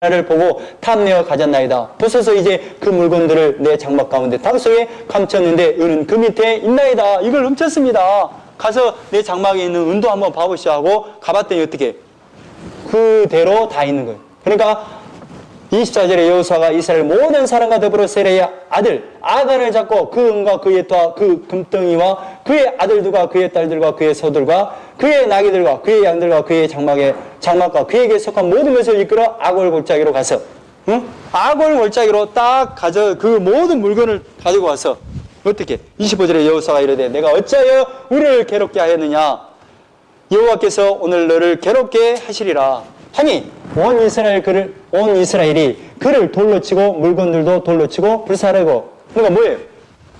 Speaker 2: 를 보고 탐내어 가졌나이다. 벗어서 이제 그 물건들을 내 장막 가운데 당 속에 감췄는데 은은 그 밑에 있나이다. 이걸 훔쳤습니다. 가서 내 장막에 있는 은도 한번 봐보시오 하고 가봤더니 어떻게 그대로 다 있는 거예요. 그러니까 24절에 여호수아가 이스라엘 모든 사람과 더불어 세레의 아들 아간을 잡고 그 은과 그의 토와 그 금덩이와 그의 아들들과 그의 딸들과 그의 소들과 그의 나귀들과 그의 양들과 그의 장막과 그에게 속한 모든 것을 이끌어 아골 골짜기로 가서 아골 골짜기로 딱 그 모든 물건을 가지고 와서 어떻게 25절에 여호수아가 이르되 내가 어찌하여 우리를 괴롭게 하였느냐 여호와께서 오늘 너를 괴롭게 하시리라 하니 온 이스라엘이 그를 돌로 치고 물건들도 돌로 치고 불사르고 그러니까 뭐예요?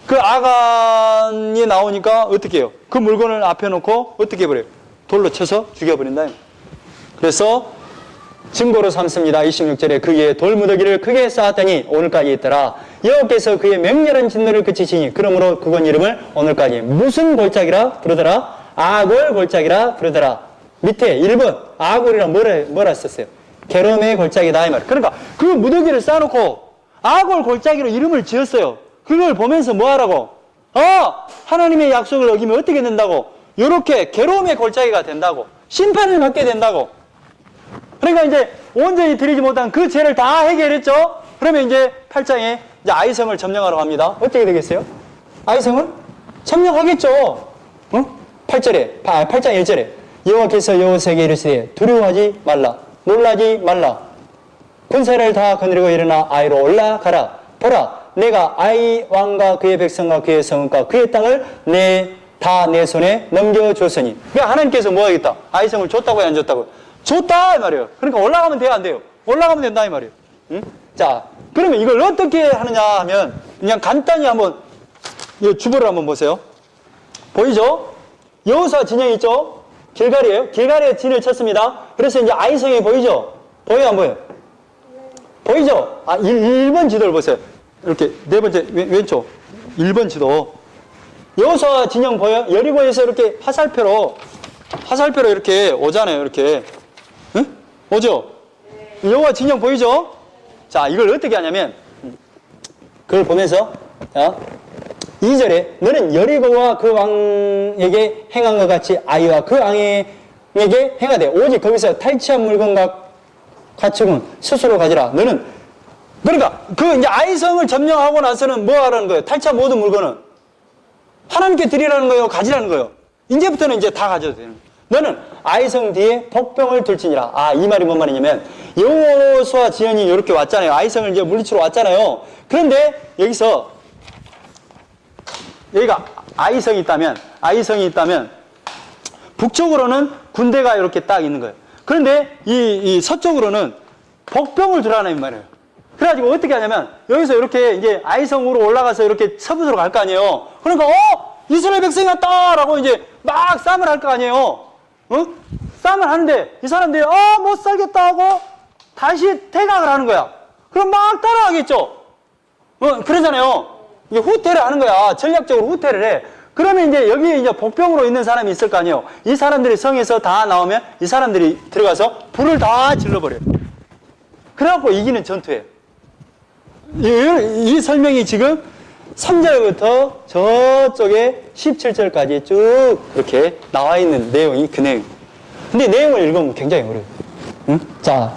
Speaker 2: 그 아간이 나오니까 어떻게 해요? 그 물건을 앞에 놓고 어떻게 해버려요? 돌로 쳐서 죽여버린다. 그래서 증거로 삼습니다. 26절에 그의 돌무더기를 크게 쌓았더니 오늘까지 있더라. 여호와께서 그의 맹렬한 진노를 그치시니 그러므로 그건 이름을 오늘까지 무슨 골짜기라 부르더라? 아골 골짜기라 부르더라. 밑에 1번 아골이랑 뭐라 썼어요? 게롬의 골짜기다 이 말. 그러니까 그 무더기를 쌓아놓고 아골 골짜기로 이름을 지었어요. 그걸 보면서 뭐 하라고? 하나님의 약속을 어기면 어떻게 된다고? 이렇게 게롬의 골짜기가 된다고. 심판을 받게 된다고. 그러니까 이제 온전히 드리지 못한 그 죄를 다 해결했죠? 그러면 이제 8장에 이제 아이성을 점령하러 갑니다. 어떻게 되겠어요? 아이성을 점령하겠죠? 8장 1절에 여호와께서 여호수아에게 이르시되 두려워하지 말라 놀라지 말라 군사를 다 거느리고 일어나 아이로 올라가라 보라 내가 아이 왕과 그의 백성과 그의 성읍과 그의 땅을 다 내 손에 넘겨줬으니 그러니까 하나님께서 뭐 하겠다? 아이성을 줬다고요 안 줬다고요? 줬다 이 말이에요. 그러니까 올라가면 돼요 안 돼요? 올라가면 된다 이 말이에요. 응? 자 그러면 이걸 어떻게 하느냐 하면 그냥 간단히 한번 이 주보를 한번 보세요. 보이죠? 여호수아 진영이 있죠? 길갈이에요. 길갈에 진을 쳤습니다. 그래서 이제 아이성이 보이죠? 보여요 안 보여요? 보이죠? 1번 지도를 보세요. 이렇게 네 번째 왼쪽 1번 지도. 여호수아 진영 보여요? 여리고에서 이렇게 화살표로 이렇게 오잖아요. 이렇게 응? 오죠? 여호수아 진영 보이죠? 자 이걸 어떻게 하냐면 그걸 보면서 2절에 너는 여리고와 그 왕에게 행한 것 같이 아이와 그 왕에게 행하되 오직 거기서 탈취한 물건과 가축은 스스로 가지라. 너는 그러니까 그 이제 아이성을 점령하고 나서는 뭐 하라는 거예요? 탈취한 모든 물건은 하나님께 드리라는 거예요, 가지라는 거예요. 이제부터는 이제 다 가져도 되는 거예요. 너는 아이성 뒤에 복병을 둘지니라. 이 말이 뭔 말이냐면 여호수아 지연이 이렇게 왔잖아요. 아이성을 이제 물리치러 왔잖아요. 그런데 여기가 아이성이 있다면 북쪽으로는 군대가 이렇게 딱 있는 거예요. 그런데 이 서쪽으로는 복병을 두라는 말이에요. 그래가지고 어떻게 하냐면 여기서 이렇게 이제 아이성으로 올라가서 이렇게 서부으로 갈 거 아니에요. 그러니까 이스라엘 백성이 왔다라고 이제 막 싸움을 할 거 아니에요. 싸움을 하는데 이 사람들이 못 살겠다 하고 다시 퇴각을 하는 거야. 그럼 막 따라가겠죠. 그러잖아요. 이게 후퇴를 하는 거야. 전략적으로 후퇴를 해. 그러면 이제 여기에 이제 복병으로 있는 사람이 있을 거 아니에요. 이 사람들이 성에서 다 나오면 이 사람들이 들어가서 불을 다 질러버려요. 그래갖고 이기는 전투예요. 이 설명이 지금 3절부터 저쪽에 17절까지 쭉 이렇게 나와 있는 내용이 그 내용. 근데 내용을 읽으면 굉장히 어려워요. 자,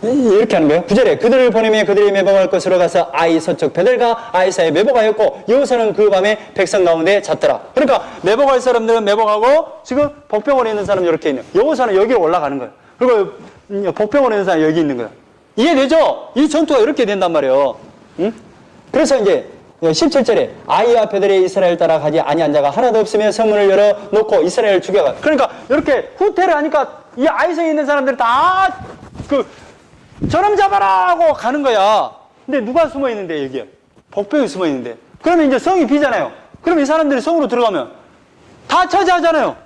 Speaker 2: 이렇게 하는 거예요. 9절에 그들을 보내며 그들이 매복할 것으로 가서 아이 서쪽 베델과 아이 사이에 매복하였고 여호수아는 그 밤에 백성 가운데 잤더라. 그러니까 매복할 사람들은 매복하고 지금 복병원에 있는 사람이 이렇게 있는 거예요. 여호수아는 여기로 올라가는 거예요. 그리고 복병원에 있는 사람이 여기 있는 거예요. 이해되죠? 이 전투가 이렇게 된단 말이에요. 그래서 이제 17절에 아이와 베델에 이스라엘 따라 가지 아니한 자가 하나도 없으며 성문을 열어 놓고 이스라엘을 죽여가. 그러니까 이렇게 후퇴를 하니까 이 아이성에 있는 사람들이 다 저놈 잡아라 하고 가는 거야. 근데 누가 숨어 있는데 여기에? 복병이 숨어 있는데. 그러면 이제 성이 비잖아요. 그럼 이 사람들이 성으로 들어가면
Speaker 1: 다 차지하잖아요.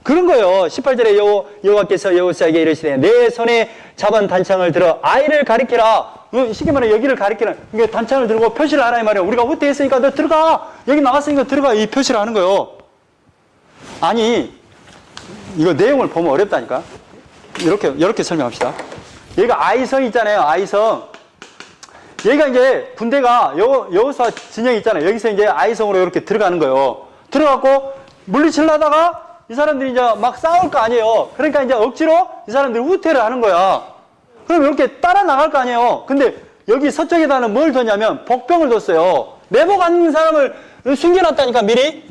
Speaker 1: 그런 거예요. 18절에 여호와께서 여호수아에게 이르시되 내 손에 잡은 단창을 들어 아이를 가리키라. 쉽게 말해 여기를 가리키라. 이게 단창을 들고 표시를 하라 이 말이에요. 우리가 후퇴했으니까 너 들어가. 여기 나갔으니까 들어가. 이 표시를 하는 거예요. 아니 이거 내용을 보면 어렵다니까. 이렇게 설명합시다. 여기가 아이성 있잖아요. 아이성. 여기가 이제 군대가 여호수아 진영이 있잖아요. 여기서 이제 아이성으로 이렇게 들어가는 거예요. 들어가고 물리치려다가 이 사람들이 이제 막 싸울 거 아니에요. 그러니까 이제 억지로 이 사람들이 후퇴를 하는 거야. 그럼 이렇게 따라 나갈 거 아니에요. 근데 여기 서쪽에다는 뭘 뒀냐면 복병을 뒀어요. 내복 안 사람을 숨겨놨다니까 미리.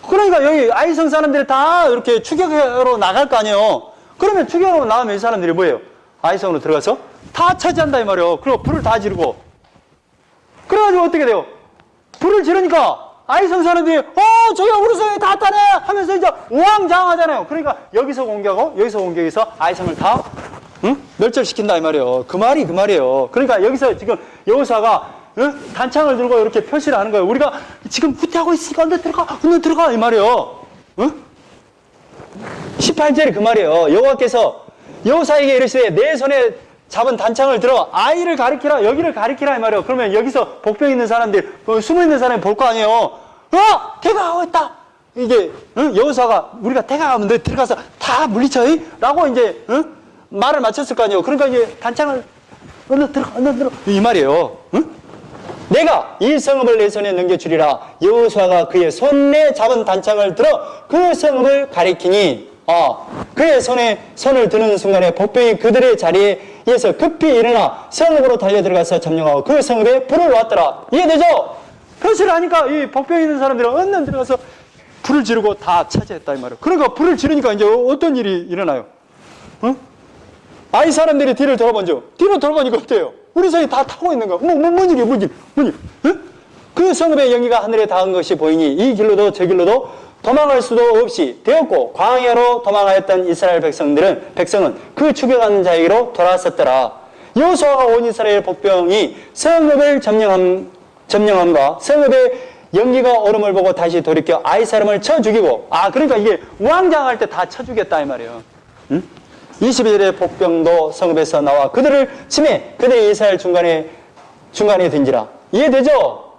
Speaker 1: 그러니까 여기 아이성 사람들이 다 이렇게 추격하러 나갈 거 아니에요. 그러면 추격하러 나가면 이 사람들이 뭐예요? 아이성으로 들어가서 다 차지한다 이 말이에요. 그리고 불을 다 지르고. 그래가지고 어떻게 돼요? 불을 지르니까 아이성 사람들이 저기 우리 성에 다 왔다네 하면서 이제 우왕좌왕하잖아요. 그러니까 여기서 공격하고 여기서 공격해서 아이성을 다 멸절시킨다 이 말이에요. 그 말이에요. 그러니까 여기서 지금 여호수아가 단창을 들고 이렇게 표시를 하는 거예요. 우리가 지금 후퇴하고 있으니까 언제 들어가 이 말이에요. 18절이 그 말이에요. 여호와께서 여호수아에게 이르시되 내 손에 잡은 단창을 들어 아이를 가리키라. 여기를 가리키라 이 말이에요. 그러면 여기서 복병 있는 사람들 숨어 있는 사람이 볼 거 아니에요. 대가하고 있다. 이게 여호수아가 우리가 대가하면 너 들어가서 다 물리쳐 라고 이제 말을 맞췄을 거 아니에요. 그러니까 이제 단창을 얼른 들어가 이 말이에요. 내가 이 성읍을 내 손에 넘겨주리라. 여호수아가 그의 손에 잡은 단창을 들어 그 성읍을 가리키니 그의 손을 드는 순간에 복병이 그들의 자리에서 급히 일어나 성읍으로 달려들어가서 점령하고 그 성읍에 불을 놓았더라. 이해되죠? 표시를 하니까 이 복병이 있는 사람들은 얼른 들어가서 불을 지르고 다 차지했다 이 말이에요. 그러니까 불을 지르니까 이제 어떤 일이 일어나요? 아이 사람들이 뒤를 돌아보죠. 뒤로 돌아보니까 어때요? 우리 성이 다 타고 있는 거. 뭔 일이야? 그 성읍의 영예가 하늘에 닿은 것이 보이니 이 길로도 저 길로도 도망할 수도 없이 되었고 광야로 도망하였던 이스라엘 백성은 그 추격하는 자에게로 돌아섰더라. 여호수아가 온 이스라엘 복병이 성읍을 점령함과 성읍의 영예가 얼음을 보고 다시 돌이켜 아이 사람을 쳐 죽이고 그러니까 이게 우왕좌왕할 때 다 쳐 죽였다 이 말이에요. 22절의 복병도 성읍에서 나와 그들을 치매 그들이 이스라엘 중간에 든지라. 이해되죠?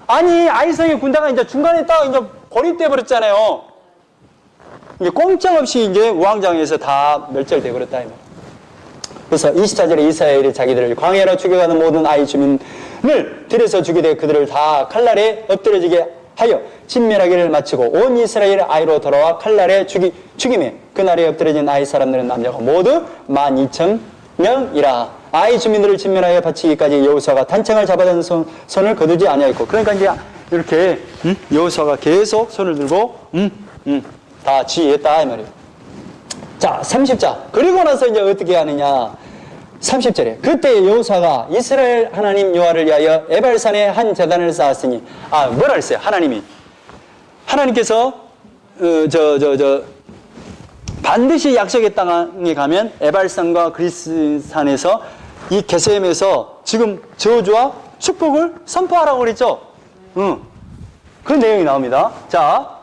Speaker 1: 아니 아이성의 군대가 이제 중간에 딱 이제 고립돼 버렸잖아요. 이게 꼼짝없이 이제 우왕좌왕해서 다 멸절돼 버렸다 이 말이에요. 그래서 24절에 이스라엘이 자기들을 광야로 추격하는 모든 아이 주민을 들여서 죽이되 그들을 다 칼날에 엎드려지게 하여 진멸하기를 마치고 온 이스라엘 아이로 돌아와 칼날에 죽임에 그날에 엎드려진 아이 사람들은 남자가 모두 12,000명이라. 아이 주민들을 진멸하여 바치기까지 여호수아가 단창을 잡아든 손을 거두지 아니하였고. 그러니까 이제 이렇게 여호수아가 계속 손을 들고 다 지휘했다 이 말이에요. 자 30절 그리고 나서 이제 어떻게 하느냐. 30절에 그때 여호수아가 이스라엘 하나님 여호와를 위하여 에발산에 한 제단을 쌓았으니 뭐라 그랬어요? 하나님께서 반드시 약속의 땅에 가면 에발산과 그리스산에서 이 게셈에서 지금 저주와 축복을 선포하라고 그랬죠. 그 내용이 나옵니다. 자,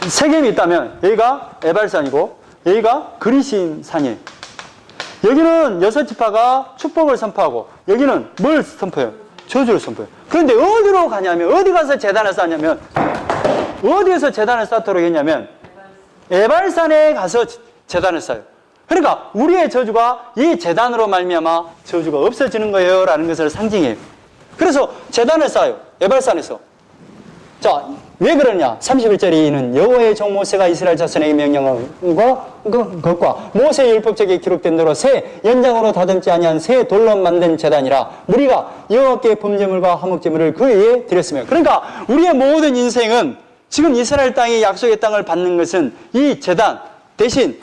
Speaker 1: 세겜이 있다면 여기가 에발산이고 여기가 그리신산이에요. 여기는 6지파가 축복을 선포하고 여기는 뭘 선포해요? 저주를 선포해요. 그런데 어디로 가냐면 어디 가서 제단을 쌓냐면 어디에서 제단을 쌓도록 했냐면 에발산에 가서 제단을 쌓아요. 그러니까 우리의 저주가 이 제단으로 말미암아 저주가 없어지는 거예요 라는 것을 상징해요. 그래서 제단을 쌓아요. 에발산에서. 자, 왜 그러냐? 31절에는 여호와의 종 모세가 이스라엘 자손에게 명령한 것과 모세의 율법책에 기록된 대로 새 연장으로 다듬지 아니한 새 돌로 만든 제단이라. 우리가 여호와께 범죄물과 화목제물을 그 위에 드렸으며. 그러니까 우리의 모든 인생은 지금 이스라엘 땅이 약속의 땅을 받는 것은 이 제단 대신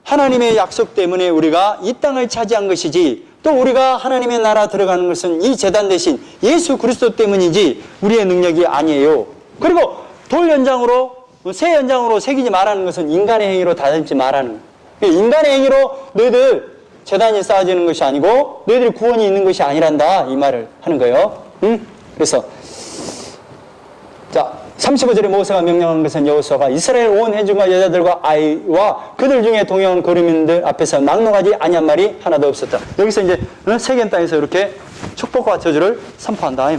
Speaker 1: 하나님의 약속 때문에 우리가 이 땅을 차지한 것이지, 또 우리가 하나님의 나라 들어가는 것은 이 제단 대신 예수 그리스도 때문이지 우리의 능력이 아니에요. 그리고 돌 연장으로 새 연장으로 새기지 말라는 것은 인간의 행위로 다듬지 말라는 거예요. 인간의 행위로 너희들
Speaker 2: 재단이 쌓아지는 것이 아니고 너희들이 구원이 있는 것이 아니란다 이 말을 하는 거예요. 그래서 자 35절에 모세가 명령한 것은 여호수아가 이스라엘 온 회중과 여자들과 아이와 그들 중에 동행한 거류민들 앞에서 낙노하지 아니한 말이 하나도 없었다. 여기서 이제 세겜 땅에서 이렇게 축복과 저주를 선포한다.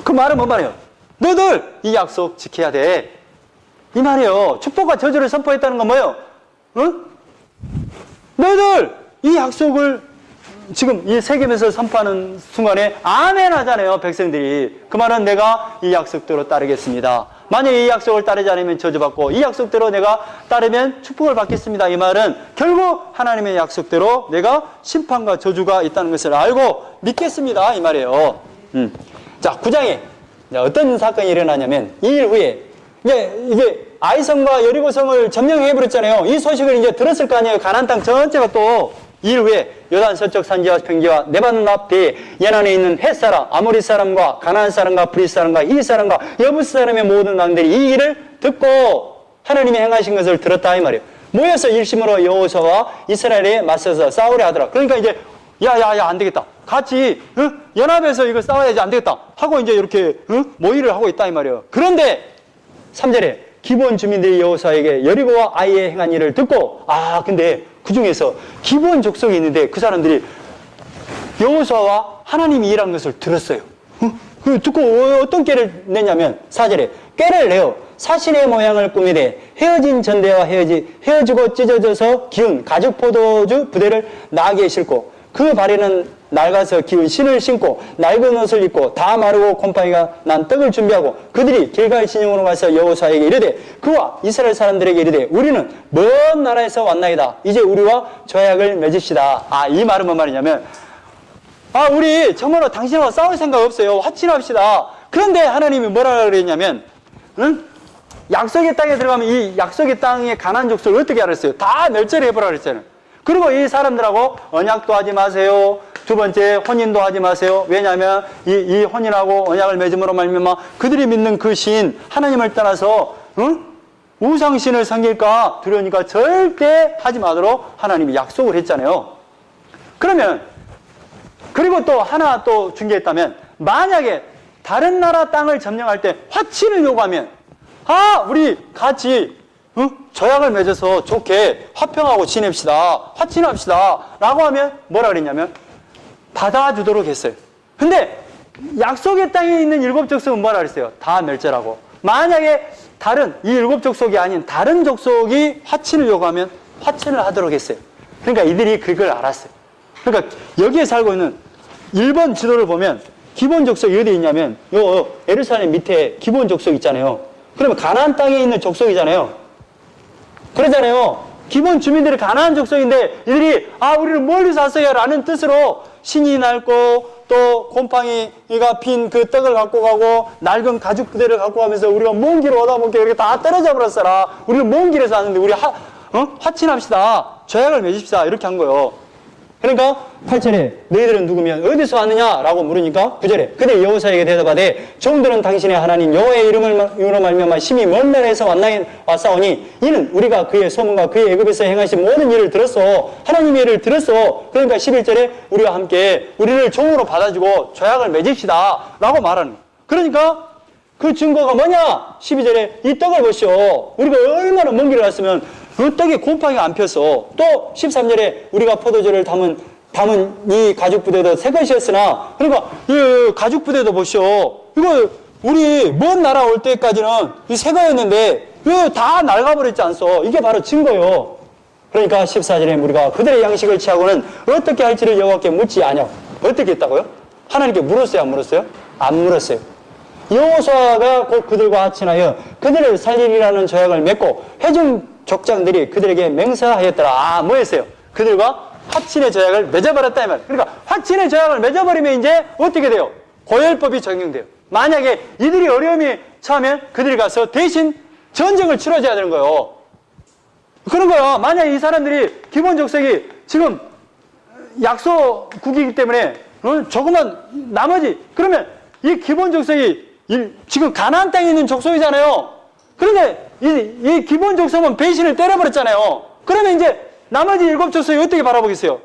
Speaker 2: 그 말은 뭔 말이에요? 너희들 이 약속 지켜야 돼. 이 말이에요. 축복과 저주를 선포했다는 건 뭐예요? 응? 너희들 이 약속을 지금 이 세겜에서 선포하는 순간에 아멘 하잖아요. 백성들이. 그 말은 내가 이 약속대로 따르겠습니다. 만약에 이 약속을 따르지 않으면 저주받고 이 약속대로 내가 따르면 축복을 받겠습니다. 이 말은 결국 하나님의 약속대로 내가 심판과 저주가 있다는 것을 알고 믿겠습니다. 이 말이에요. 자, 9장에 어떤 사건이 일어나냐면 이 일 후에 이게 아이성과 여리고성을 점령해버렸잖아요. 이 소식을 이제 들었을 거 아니에요. 가나안 땅 전체가 또 이 일 후에 요단 서쪽 산지와 평지와 네바논 앞뒤 연안에 있는 헷 사람, 아모리 사람과 가나안 사람과 브릿 사람과 히 사람과 여부스 사람의 모든 왕들이 이 일을 듣고 하나님이 행하신 것을 들었다 이 말이에요. 모여서 일심으로 여호수아와 이스라엘에 맞서서 싸우려 하더라. 그러니까 이제 야야야 안 되겠다. 같이 연합해서 이거 싸워야지 안 되겠다 하고 이제 이렇게 모의를 하고 있다 이 말이에요. 그런데 3절에 기브온 주민들이 여호수아에게 여리고와 아이에 행한 일을 듣고 근데 그 중에서 기브온 족속이 있는데 그 사람들이 여호수아와 하나님이 일한 것을 들었어요. 그 듣고 어떤 꾀를 냈냐면 4절에 꾀를 내어 사신의 모양을 꾸미되 헤어진 전대와 헤어지고 찢어져서 기운 가죽 포도주 부대를 나귀에 싣고 그 발에는 낡아서 기운 신을 신고 낡은 옷을 입고 다 마르고 곰팡이가 난 떡을 준비하고 그들이 길갈 진영으로 가서 여호수아에게 이르되 그와 이스라엘 사람들에게 이르되 우리는 먼 나라에서 왔나이다. 이제 우리와 조약을 맺읍시다. 이 말은 뭔 말이냐면 우리 정말로 당신하고 싸울 생각 없어요. 화친합시다. 그런데 하나님이 뭐라 그랬냐면 약속의 땅에 들어가면 이 약속의 땅의 가나안 족속을 어떻게 알았어요? 다 멸절해 보라 그랬잖아요. 그리고 이 사람들하고 언약도 하지 마세요. 두 번째 혼인도 하지 마세요. 왜냐하면 이 혼인하고 언약을 맺음으로 말미암아 그들이 믿는 그 신 하나님을 떠나서 우상신을 섬길까 두려우니까 절대 하지 마도록 하나님이 약속을 했잖아요. 그러면 그리고 또 하나 또 중개했다면 만약에 다른 나라 땅을 점령할 때 화친을 요구하면 우리 같이 조약을 맺어서 좋게 화평하고 지냅시다. 화친합시다. 라고 하면 뭐라 그랬냐면 받아주도록 했어요. 근데 약속의 땅에 있는 7 족속은 뭐라 그랬어요? 다 멸절하고. 만약에 다른 이 7 족속이 아닌 다른 족속이 화친을 요구하면 화친을 하도록 했어요. 그러니까 이들이 그걸 알았어요. 그러니까 여기에 살고 있는 1번 지도를 보면 기본 족속이 어디 있냐면 요 예루살렘 밑에 기본 족속 있잖아요. 그러면 가나안 땅에 있는 족속이잖아요. 그러잖아요. 기본 주민들이 가나안 족속인데 이들이 우리를 멀리서 왔어요 라는 뜻으로 신이 낡고 또 곰팡이가 핀 그 떡을 갖고 가고 낡은 가죽 부대를 갖고 가면서 우리가 먼 길을 오다 보니까 이렇게 다 떨어져 버렸어라. 우리는 먼 길에서 왔는데 우리 화친합시다. 조약을 맺읍시다. 이렇게 한 거예요. 그러니까 8절에 너희들은 누구면 어디서 왔느냐 라고 물으니까 9절에 그대 여호수아에게 대답하되 종들은 당신의 하나님 여호와의 이름으로 말미암아 심히 먼 나라에서 왔사오니 이는 우리가 그의 소문과 그의 애굽에서 행하신 모든 일을 들었어. 하나님의 일을 들었어. 그러니까 11절에 우리와 함께 우리를 종으로 받아주고 조약을 맺읍시다 라고 말하는 거예요. 그러니까 그 증거가 뭐냐? 12절에 이 떡을 보시오. 우리가 얼마나 먼 길을 왔으면 그 떡에 곰팡이가 안 폈어. 또 13절에 우리가 포도주를 담은 이 가죽 부대도 새 것이었으나 그러니까 이 가죽 부대도 보시오. 이거 우리 먼 나라 올 때까지는 이 새 거였는데 이거 다 낡아버렸지 않소. 이게 바로 증거요. 그러니까 14절에 우리가 그들의 양식을 취하고는 어떻게 할지를 여호와께 묻지 아니하고 어떻게 했다고요? 하나님께 물었어요? 안 물었어요? 안 물었어요. 여호수아가 곧 그들과 합친하여 그들을 살리리라는 조약을 맺고 회중 족장들이 그들에게 맹세하였더라. 뭐 했어요? 그들과 화친의 조약을 맺어버렸다 이 말이에요. 그러니까 화친의 조약을 맺어버리면 이제 어떻게 돼요? 고혈법이 적용돼요. 만약에 이들이 어려움이 처하면 그들이 가서 대신 전쟁을 치러줘야 되는 거예요. 그런 거예요. 만약에 이 사람들이 기본 족속이 지금 약소국이기 때문에 조금만 나머지 그러면 이 기본 족속이 지금 가나안 땅에 있는 족속이잖아요. 그런데 이 기본 족속은 배신을 때려버렸잖아요. 그러면 이제
Speaker 1: 나머지 7 족속이 어떻게 바라보겠어요?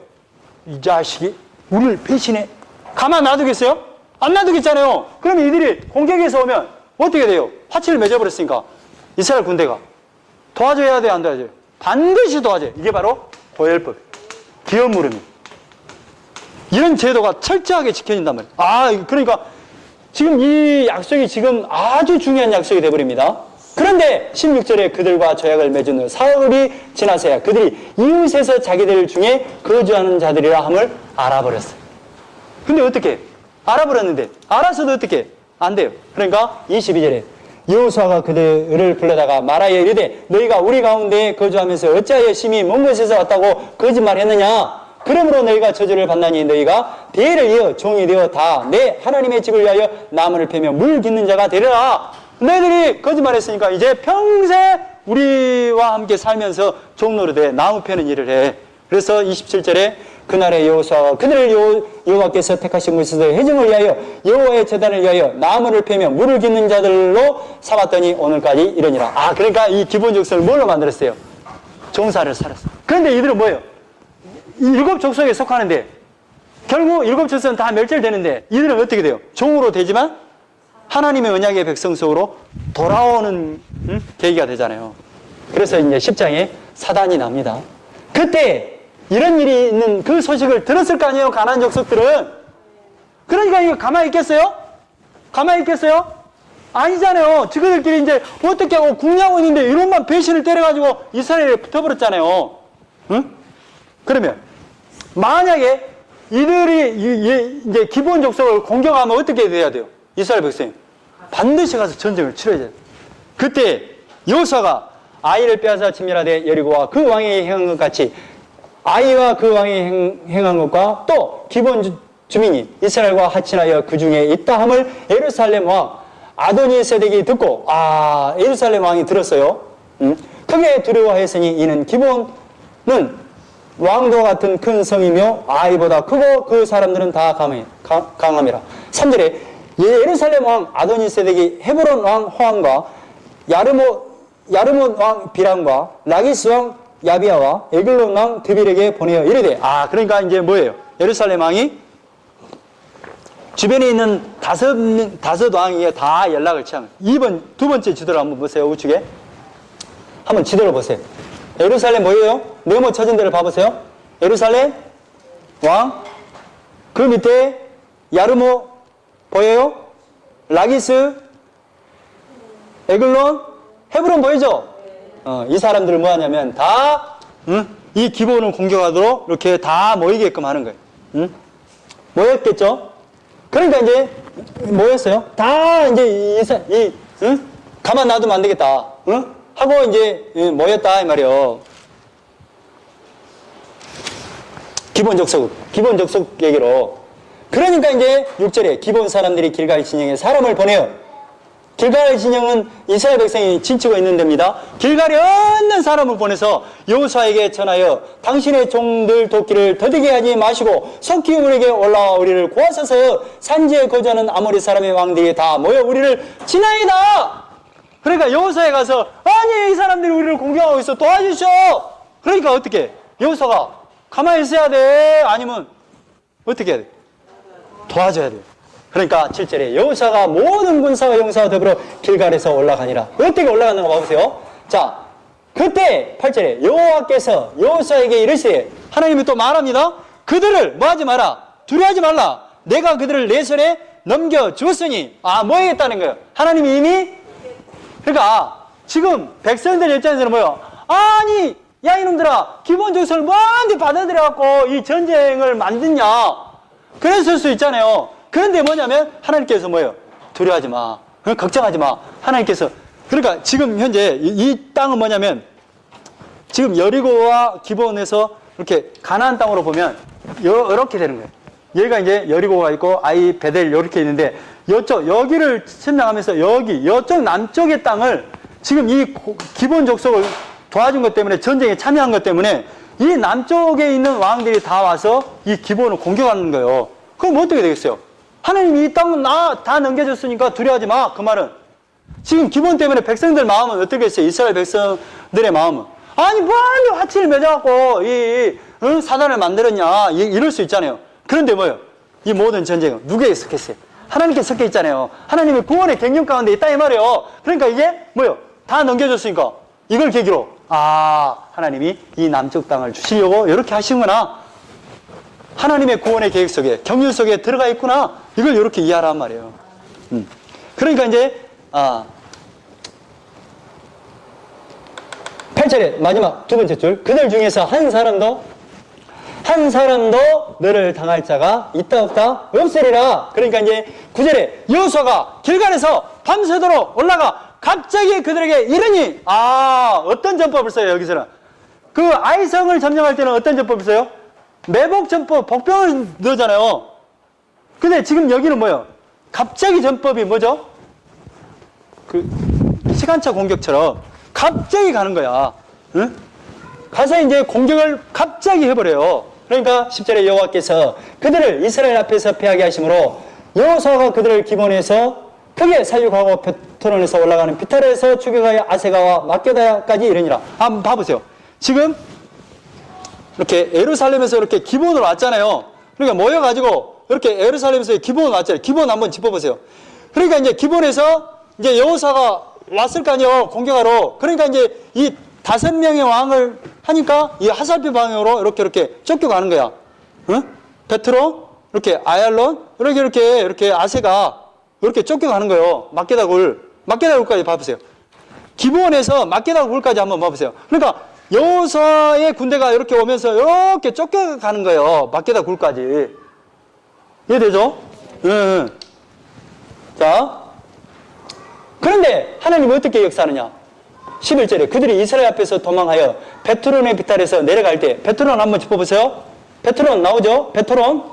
Speaker 1: 이 자식이 우리를 배신해. 가만 놔두겠어요? 안 놔두겠잖아요. 그럼 이들이 공격해서 오면 어떻게 돼요? 화치를 맺어버렸으니까 이스라엘 군대가 도와줘야 돼요, 안 도와줘요? 반드시 도와줘요. 이게 바로 보혈법, 기업 물음이. 이런 제도가 철저하게 지켜진단 말이에요. 아, 그러니까 지금 이 약속이 지금 아주 중요한 약속이 되어버립니다. 그런데 16절에 그들과 조약을 맺은 후 사흘이 지나서야 그들이 이웃에서 자기들 중에 거주하는 자들이라 함을 알아버렸어요. 근데 어떻게? 알아버렸는데 알아서도 어떻게? 안 돼요. 그러니까 22절에 여호수아가 그들을 불러다가 말하여 이르되 너희가 우리 가운데 거주하면서 어찌하여 심히 먼 곳에서 왔다고 거짓말했느냐? 그러므로 너희가 저주를 받나니 너희가 대를 이어 종이 되어 다 내 하나님의 집을 위하여 나무를 패며 물 깃는 자가 되리라. 너희들이 거짓말했으니까 이제 평생 우리와 함께 살면서 종노릇에 나무 패는 일을 해. 그래서 27절에 그날에 여호수아가 그들을 여호와께서 택하신 곳에서 회중을 위하여 여호와의 제단을 위하여 나무를 패며 물을 깃는 자들로 삼았더니 오늘까지 이르니라. 아, 그러니까 이 기본 족속을 뭘로 만들었어요? 종사를 살았어요. 그런데 이들은 뭐예요? 7 족속에 속하는데 결국 7 족속은 다 멸절되는데 이들은 어떻게 돼요? 종으로 되지만 하나님의 언약의 백성 속으로 돌아오는 계기가 되잖아요. 그래서 이제 10장에 사단이 납니다. 그때 이런 일이 있는 그 소식을 들었을 거 아니에요, 가나안 족속들은. 그러니까 이거 가만히 있겠어요? 가만히 있겠어요? 아니잖아요. 지그들끼리 이제 어떻게 하고 궁리하고 있는데 이런만 배신을 때려가지고 이스라엘에 붙어버렸잖아요. 응? 그러면 만약에 이들이 이제 기본 족속을 공격하면 어떻게 돼야 돼요? 이스라엘 백성이 반드시 가서 전쟁을 치러야 돼요. 그때 여호수아가 아이를 빼앗아 침멸하되 여리고와 그 왕이 행한 것 같이 아이와 그 왕이 행한 것과 또 기본 주민이 이스라엘과 하친하여 그 중에 있다 함을 예루살렘 왕 아도니세덱이 듣고 예루살렘 왕이 들었어요. 크게 두려워하였으니 이는 기본은 왕도 같은 큰 성이며 아이보다 크고 그 사람들은 다 강함이라. 3절에 예루살렘 왕 아도니세덱이 헤브론 왕 호함과 야르못 왕 비람과 라기스 왕 야비아와 에글론 왕 드빌에게 보내어 이르되. 그러니까 이제 뭐예요? 예루살렘 왕이 주변에 있는 다섯 왕에게 다 연락을 취합니다. 두 번째 지도를 한번 보세요. 우측에 한번 지도를 보세요. 예루살렘 뭐예요? 네모 쳐진 데를 봐보세요. 예루살렘 왕, 그 밑에 야르모 보여요? 라기스, 에글론, 헤브론 보이죠? 이 사람들을 뭐 하냐면 다 이 기본을 공격하도록 이렇게 다 모이게끔 하는 거예요. 모였겠죠? 그러니까 이제 모였어요. 다 이제 가만 놔두면 안 되겠다. 하고 이제 모였다 이 말이에요. 기본 족속 얘기로. 그러니까 이제 6절에 기본 사람들이 길갈 진영에 사람을 보내요. 길갈 진영은 이스라엘 백성이 진치고 있는 데입니다. 길갈에 없는 사람을 보내서 여호수아에게 전하여 당신의 종들 돕기를 더디게 하지 마시고 속히 우리에게 올라와 우리를 구하소서. 산지에 거주하는 아모리 사람의 왕들이 다 모여 우리를 치나이다. 그러니까 여호수아에 가서 아니 이 사람들이 우리를 공격하고 있어 도와주시오. 그러니까 어떻게 여호수아가 가만히 있어야 돼? 아니면 어떻게 해야 돼? 도와줘야 돼요. 그러니까 7절에 여호수아가 모든 군사와 용사와 더불어 길갈에서 올라가니라. 어떻게 올라가는가 봐보세요. 자, 그때 8절에 여호와께서 여호수아에게 이르시되, 하나님이 또 말합니다. 그들을 뭐하지 마라, 두려워하지 말라. 내가 그들을 내 손에 넘겨주었으니. 뭐 하겠다는 거예요? 하나님이 이미. 그러니까 지금 백성들 입장에서는 뭐예요? 아니 야 이놈들아, 기본 족속을 뭔데 받아들여갖고 이 전쟁을 만드냐, 그랬을 수 있잖아요. 그런데 뭐냐면 하나님께서 뭐예요? 두려워하지 마, 걱정하지 마. 하나님께서. 그러니까 지금 현재 이 땅은 뭐냐면 지금 여리고와 기본에서 이렇게 가나안 땅으로 보면 이렇게 되는 거예요. 여기가 이제 여리고가 있고 아이 베델 이렇게 있는데 여기를 선정하면서 이쪽 남쪽의 땅을 지금 이 기본 족속을 도와준 것 때문에, 전쟁에 참여한 것 때문에 이 남쪽에 있는 왕들이 다 와서 이 기본을 공격하는 거예요. 그럼 어떻게 되겠어요? 하나님 이 땅은 나 다 넘겨줬으니까 두려워하지 마. 그 말은 지금 기본 때문에 백성들 마음은 어떻게 했어요? 이스라엘 백성들의 마음은 아니 빨리 화친을 맺어갖고 사단을 만들었냐 이럴 수 있잖아요. 그런데 뭐요? 이 모든 전쟁은 누구에게 속했어요? 하나님께 섞여 있잖아요. 하나님의 구원의 갱년 가운데 있다 이 말이에요. 그러니까 이게 뭐요? 다 넘겨줬으니까 이걸 계기로 하나님이 이 남쪽 땅을 주시려고 이렇게 하시는구나. 하나님의 구원의 계획 속에 경륜 속에 들어가 있구나. 이걸 이렇게 이해하란 말이에요. 그러니까 이제
Speaker 2: 8절의 마지막 두 번째 줄, 그들 중에서 한 사람도 너를 당할 자가 있다 없다 없으리라. 그러니까 이제 9절에 여호수아가 길갈에서 밤새도록 올라가 갑자기 그들에게 이르니, 어떤 전법을 써요 여기서는? 그 아이성을 점령할 때는 어떤 전법을 써요? 매복 전법, 복병을 넣잖아요. 근데 지금 여기는 뭐예요? 갑자기 전법이 뭐죠? 그 시간차 공격처럼 갑자기 가는 거야. 응? 가서 이제 공격을 갑자기 해버려요. 그러니까 10절에 여호와께서 그들을 이스라엘 앞에서 패하게 하심으로 여호수아가 그들을 기본에서 크게 살육하고 베트론에서 올라가는 비탈에서 추격하여 아세가와 막게다까지 이르니라. 한번 봐보세요. 지금 이렇게 예루살렘에서 이렇게 기본으로 왔잖아요. 그러니까 모여가지고 이렇게 예루살렘에서 기본으로 왔잖아요. 기본 한번 짚어보세요. 그러니까 이제 기본에서 이제 여호수아가 왔을 거 아니에요. 공격하러. 그러니까 이제 이 5명의 왕을 하니까 이 하살표 방향으로 이렇게 쫓겨가는 거야. 응? 베트론, 이렇게 아얄론, 이렇게 아세가 이렇게 쫓겨가는 거예요. 막게다굴까지 봐보세요. 기본에서 막게다굴까지 한번 봐보세요. 그러니까 여호수아의 군대가 이렇게 오면서 이렇게 쫓겨가는 거예요. 막게다굴까지. 이해되죠? 응. 자, 그런데 하나님은 어떻게 역사하느냐? 11절에 그들이 이스라엘 앞에서 도망하여 베트론의 비탈에서 내려갈 때, 베트론 한번 짚어보세요. 베트론 나오죠? 베트론.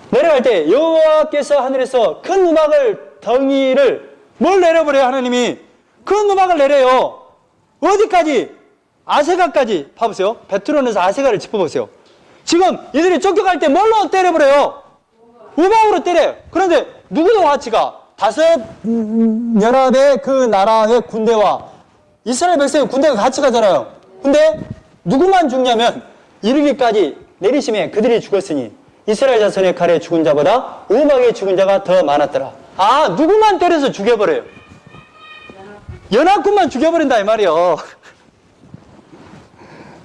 Speaker 2: 내려갈 때 여호와께서 하늘에서 큰 우박을 덩이를 뭘 내려버려요? 하나님이 큰 우박을 내려요. 어디까지? 아세가까지. 봐보세요. 베트론에서 아세가를 짚어보세요. 지금 이들이 쫓겨갈 때 뭘로 때려버려요? 우박으로 때려요. 그런데 누구도 같이 가? 5연합의 그 나라의 군대와 이스라엘 백성의 군대가 같이 가잖아요. 근데 누구만 죽냐면 이르기까지 내리심에 그들이 죽었으니 이스라엘 자손의 칼에 죽은 자보다 우박에 죽은 자가 더 많았더라. 누구만 때려서 죽여버려요. 연합군만 죽여버린다 이 말이요.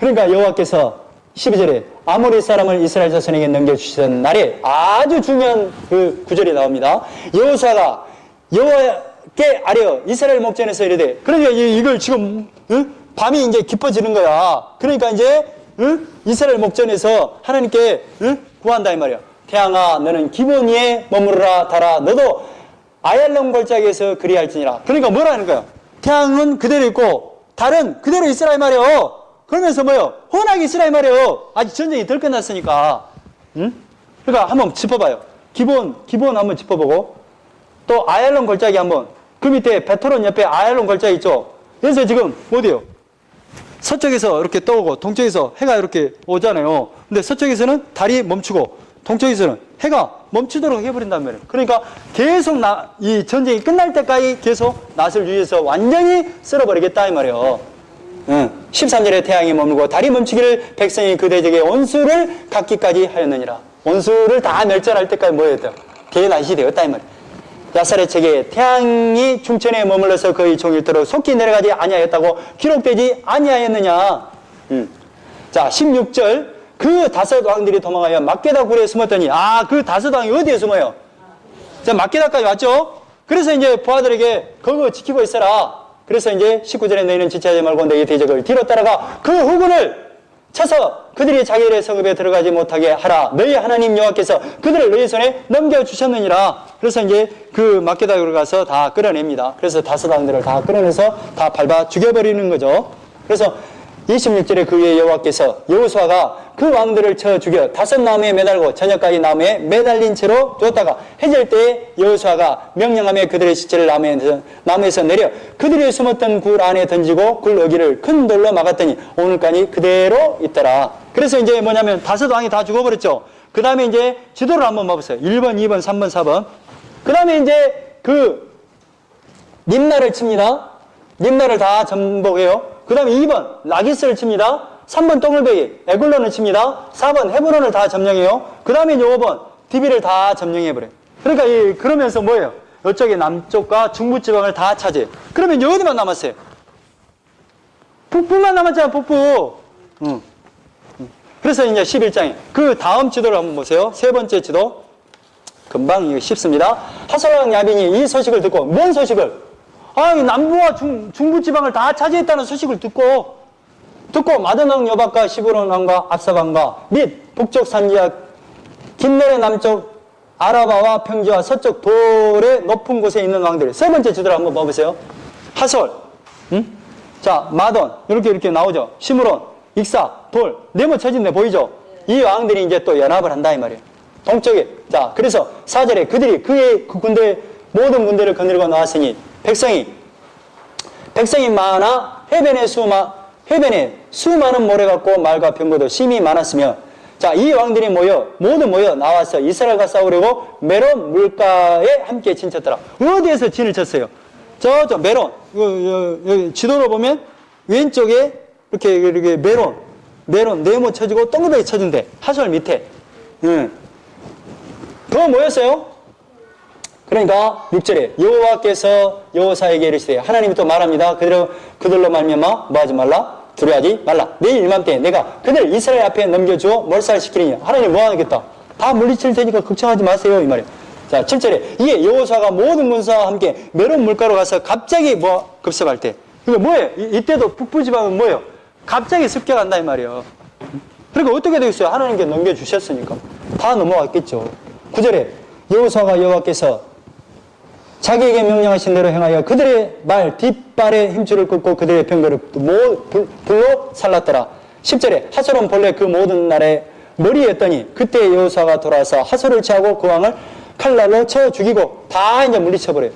Speaker 2: 그러니까 여호와께서 12절에 아모리 사람을 이스라엘 자손에게 넘겨주시던 날에 아주 중요한 그 구절이 나옵니다. 여호수아가 여호와께 아뢰어 이스라엘 목전에서 이르되, 그러니까 이걸 지금 밤이 이제 깊어지는 거야. 그러니까 이제 이스라엘 목전에서 하나님께 구한다 이 말이야. 태양아 너는 기본 위에 머무르라 달아 너도 아얄론 골짜기에서 그리할지니라. 그러니까 뭐라는 거야? 태양은 그대로 있고 달은 그대로 있으라 이 말이야. 그러면서 뭐요? 혼하게 있으라 이 말이에요. 아직 전쟁이 덜 끝났으니까. 그러니까 한번 짚어봐요. 기본 한번 짚어보고, 또 아얄론 골짜기 한번. 그 밑에 베트론 옆에 아얄론 골짜기 있죠. 그래서 지금 어디요? 서쪽에서 이렇게 떠오고 동쪽에서 해가 이렇게 오잖아요. 근데 서쪽에서는 달이 멈추고 동쪽에서는 해가 멈추도록 해버린단 말이에요. 그러니까 계속 이 전쟁이 끝날 때까지 계속 낫을 유지해서 완전히 쓸어버리겠다 이 말이에요. 13절에 태양이 머물고 달이 멈추기를 백성이 그 대적의 원수를 갖기까지 하였느니라. 원수를 다 멸절할 때까지 뭐 했다? 대낮이 되었다 이 말이에요. 야살의 책에 태양이 중천에 머물러서 거의 종일토록 속히 내려가지 아니하였다고 기록되지 아니하였느냐. 자 16절 그 5 왕들이 도망하여 막게다 굴에 숨었더니, 그 5 왕이 어디에 숨어요? 자 막게다까지 왔죠. 그래서 이제 부하들에게 그거 지키고 있어라. 그래서 이제 19절에 너희는 지체하지 말고 너희 대적을 뒤로 따라가 그 후군을 쳐서 그들이 자기들의 성읍에 들어가지 못하게 하라. 너희 하나님 여호와께서 그들을 너희 손에 넘겨주셨느니라. 그래서 이제 그 막게다굴에 가서 다 끌어냅니다. 그래서 5 왕들을 다 끌어내서 다 밟아 죽여버리는 거죠. 그래서 26절에 그 위에 여호와께서 여호수아가 그 왕들을 쳐 죽여 5 나무에 매달고 저녁까지 나무에 매달린 채로 뒀다가 해질 때에 여호수아가 명령하며 그들의 시체를 나무에서 내려 그들이 숨었던 굴 안에 던지고 굴 어기를 큰 돌로 막았더니 오늘까지 그대로 있더라. 그래서 이제 뭐냐면 5 왕이 다 죽어버렸죠. 그 다음에 이제 지도를 한번 봐보세요. 1번, 2번, 3번, 4번. 그 다음에 이제 그 림나를 칩니다. 림나를 다 정복해요. 그 다음에 2번 라기스를 칩니다. 3번 동글베이 에굴론을 칩니다. 4번 헤브론을 다 점령해요. 그 다음에 5번 디비를 다 점령해버려요. 그러니까 그러면서 뭐예요? 이쪽에 남쪽과 중부지방을 다 차지해요. 그러면 어디만 남았어요? 북부만 남았잖아, 북부. 그래서 이제 11장에 그 다음 지도를 한번 보세요. 세 번째 지도. 금방 이거 쉽습니다. 하솔랑 야빈이 이 소식을 듣고, 뭔 소식을? 남부와 중부지방을 다 차지했다는 소식을 듣고 마드낭 여박과 시브론 왕과 압사방과 및 북쪽 산지와 긴네레 남쪽 아라바와 평지와 서쪽 돌의 높은 곳에 있는 왕들. 세 번째 지도를 한번 봐보세요. 하솔, 자, 마돈, 이렇게 나오죠. 시므론, 익사, 돌, 네모 쳐진 데 보이죠? 이 왕들이 이제 또 연합을 한다, 이 말이에요. 동쪽에. 자, 그래서 4절에 그들이 그의 그 군대, 모든 군대를 거느리고 나왔으니, 백성이 많아, 해변에 수많은 모래 같고 말과 병거도 심히 많았으며, 자, 이 왕들이 모두 모여 나와서 이스라엘과 싸우려고 메론 물가에 함께 진쳤더라. 어디에서 진을 쳤어요? 저쪽 메론. 여기 지도로 보면 왼쪽에 이렇게 메론 네모 쳐지고 동그랗게 쳐진대. 하솔 밑에. 더 모였어요. 그러니까 6절에 여호와께서 여호사에게 이르시되, 하나님이 또 말합니다. 그들로 말미암아 뭐하지 말라? 두려워하지 말라. 내일 이맘때 내가 그들 이스라엘 앞에 넘겨주어 몰살시키리니. 하나님 뭐 하겠다? 다 물리칠 테니까 걱정하지 마세요, 이 말이에요. 자, 7절에 이에 여호사가 모든 군사와 함께 메론 물가로 가서 갑자기 급습할 때, 이게 뭐예요? 이때도 북부지방은 뭐예요? 갑자기 습격한다, 이 말이에요. 그러니까 어떻게 되겠어요? 하나님께 넘겨주셨으니까 다 넘어갔겠죠. 9절에 여호사가 여호와께서 자기에게 명령하신 대로 행하여 그들의 말 뒷발의 힘줄을 끊고 그들의 병거를 불로 살랐더라. 10절에 하솔은 본래 그 모든 날의 머리였더니 그때 여호사가 돌아와서 하솔을 취하고 그 왕을 칼날로 쳐 죽이고 다 이제 물리쳐버려요.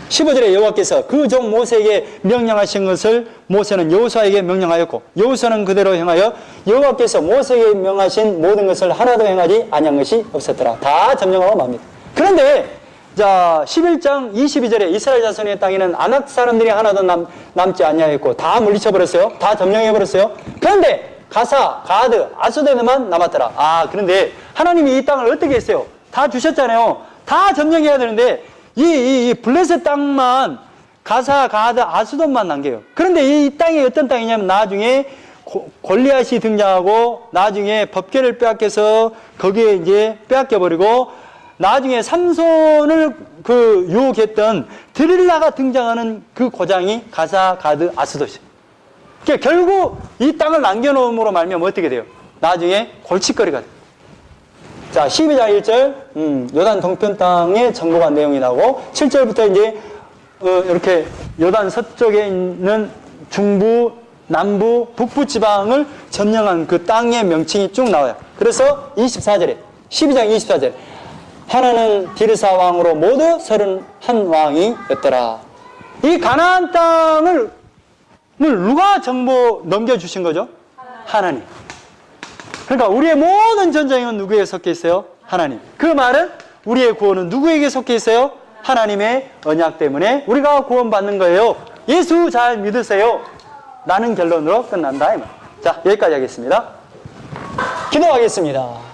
Speaker 2: 15절에 여호와께서 그 종 모세에게 명령하신 것을 모세는 여호사에게 명령하였고 여호사는 그대로 행하여 여호와께서 모세에게 명하신 모든 것을 하나도 행하지 아니한 것이 없었더라. 다 점령하고 맙니다. 그런데 자, 11장 22절에 이스라엘 자손의 땅에는 아낙 사람들이 하나도 남지 아니하였고 다 물리쳐버렸어요. 다 점령해버렸어요. 그런데 가사, 가드, 아스도드만 남았더라. 그런데 하나님이 이 땅을 어떻게 했어요? 다 주셨잖아요. 다 점령해야 되는데 이 블레셋 땅만 가사, 가드, 아스돗만 남겨요. 그런데 이 땅이 어떤 땅이냐면 나중에 골리앗이 등장하고 나중에 법궤를 빼앗겨서 거기에 이제 빼앗겨버리고 나중에 삼손을 유혹했던 드릴라가 등장하는 그 고장이 가사, 가드, 아스돗이에요. 그러니까 결국 이 땅을 남겨놓음으로 말미암아 어떻게 돼요? 나중에 골칫거리가 돼요. 자, 12장 1절, 요단 동편 땅의 정복한 내용이 나오고, 7절부터 이제, 이렇게 요단 서쪽에 있는 중부, 남부, 북부 지방을 점령한 그 땅의 명칭이 쭉 나와요. 그래서 24절에, 12장 24절. 하나는 디르사 왕으로 모두 31왕이었더라. 이 가나안 땅을 누가 넘겨주신 거죠? 하나님. 그러니까 우리의 모든 전쟁은 누구에게 섞여 있어요? 하나님. 그 말은 우리의 구원은 누구에게 섞여 있어요? 하나님의 언약 때문에 우리가 구원받는 거예요. 예수 잘 믿으세요. 라는 결론으로 끝난다. 자, 여기까지 하겠습니다. 기도하겠습니다.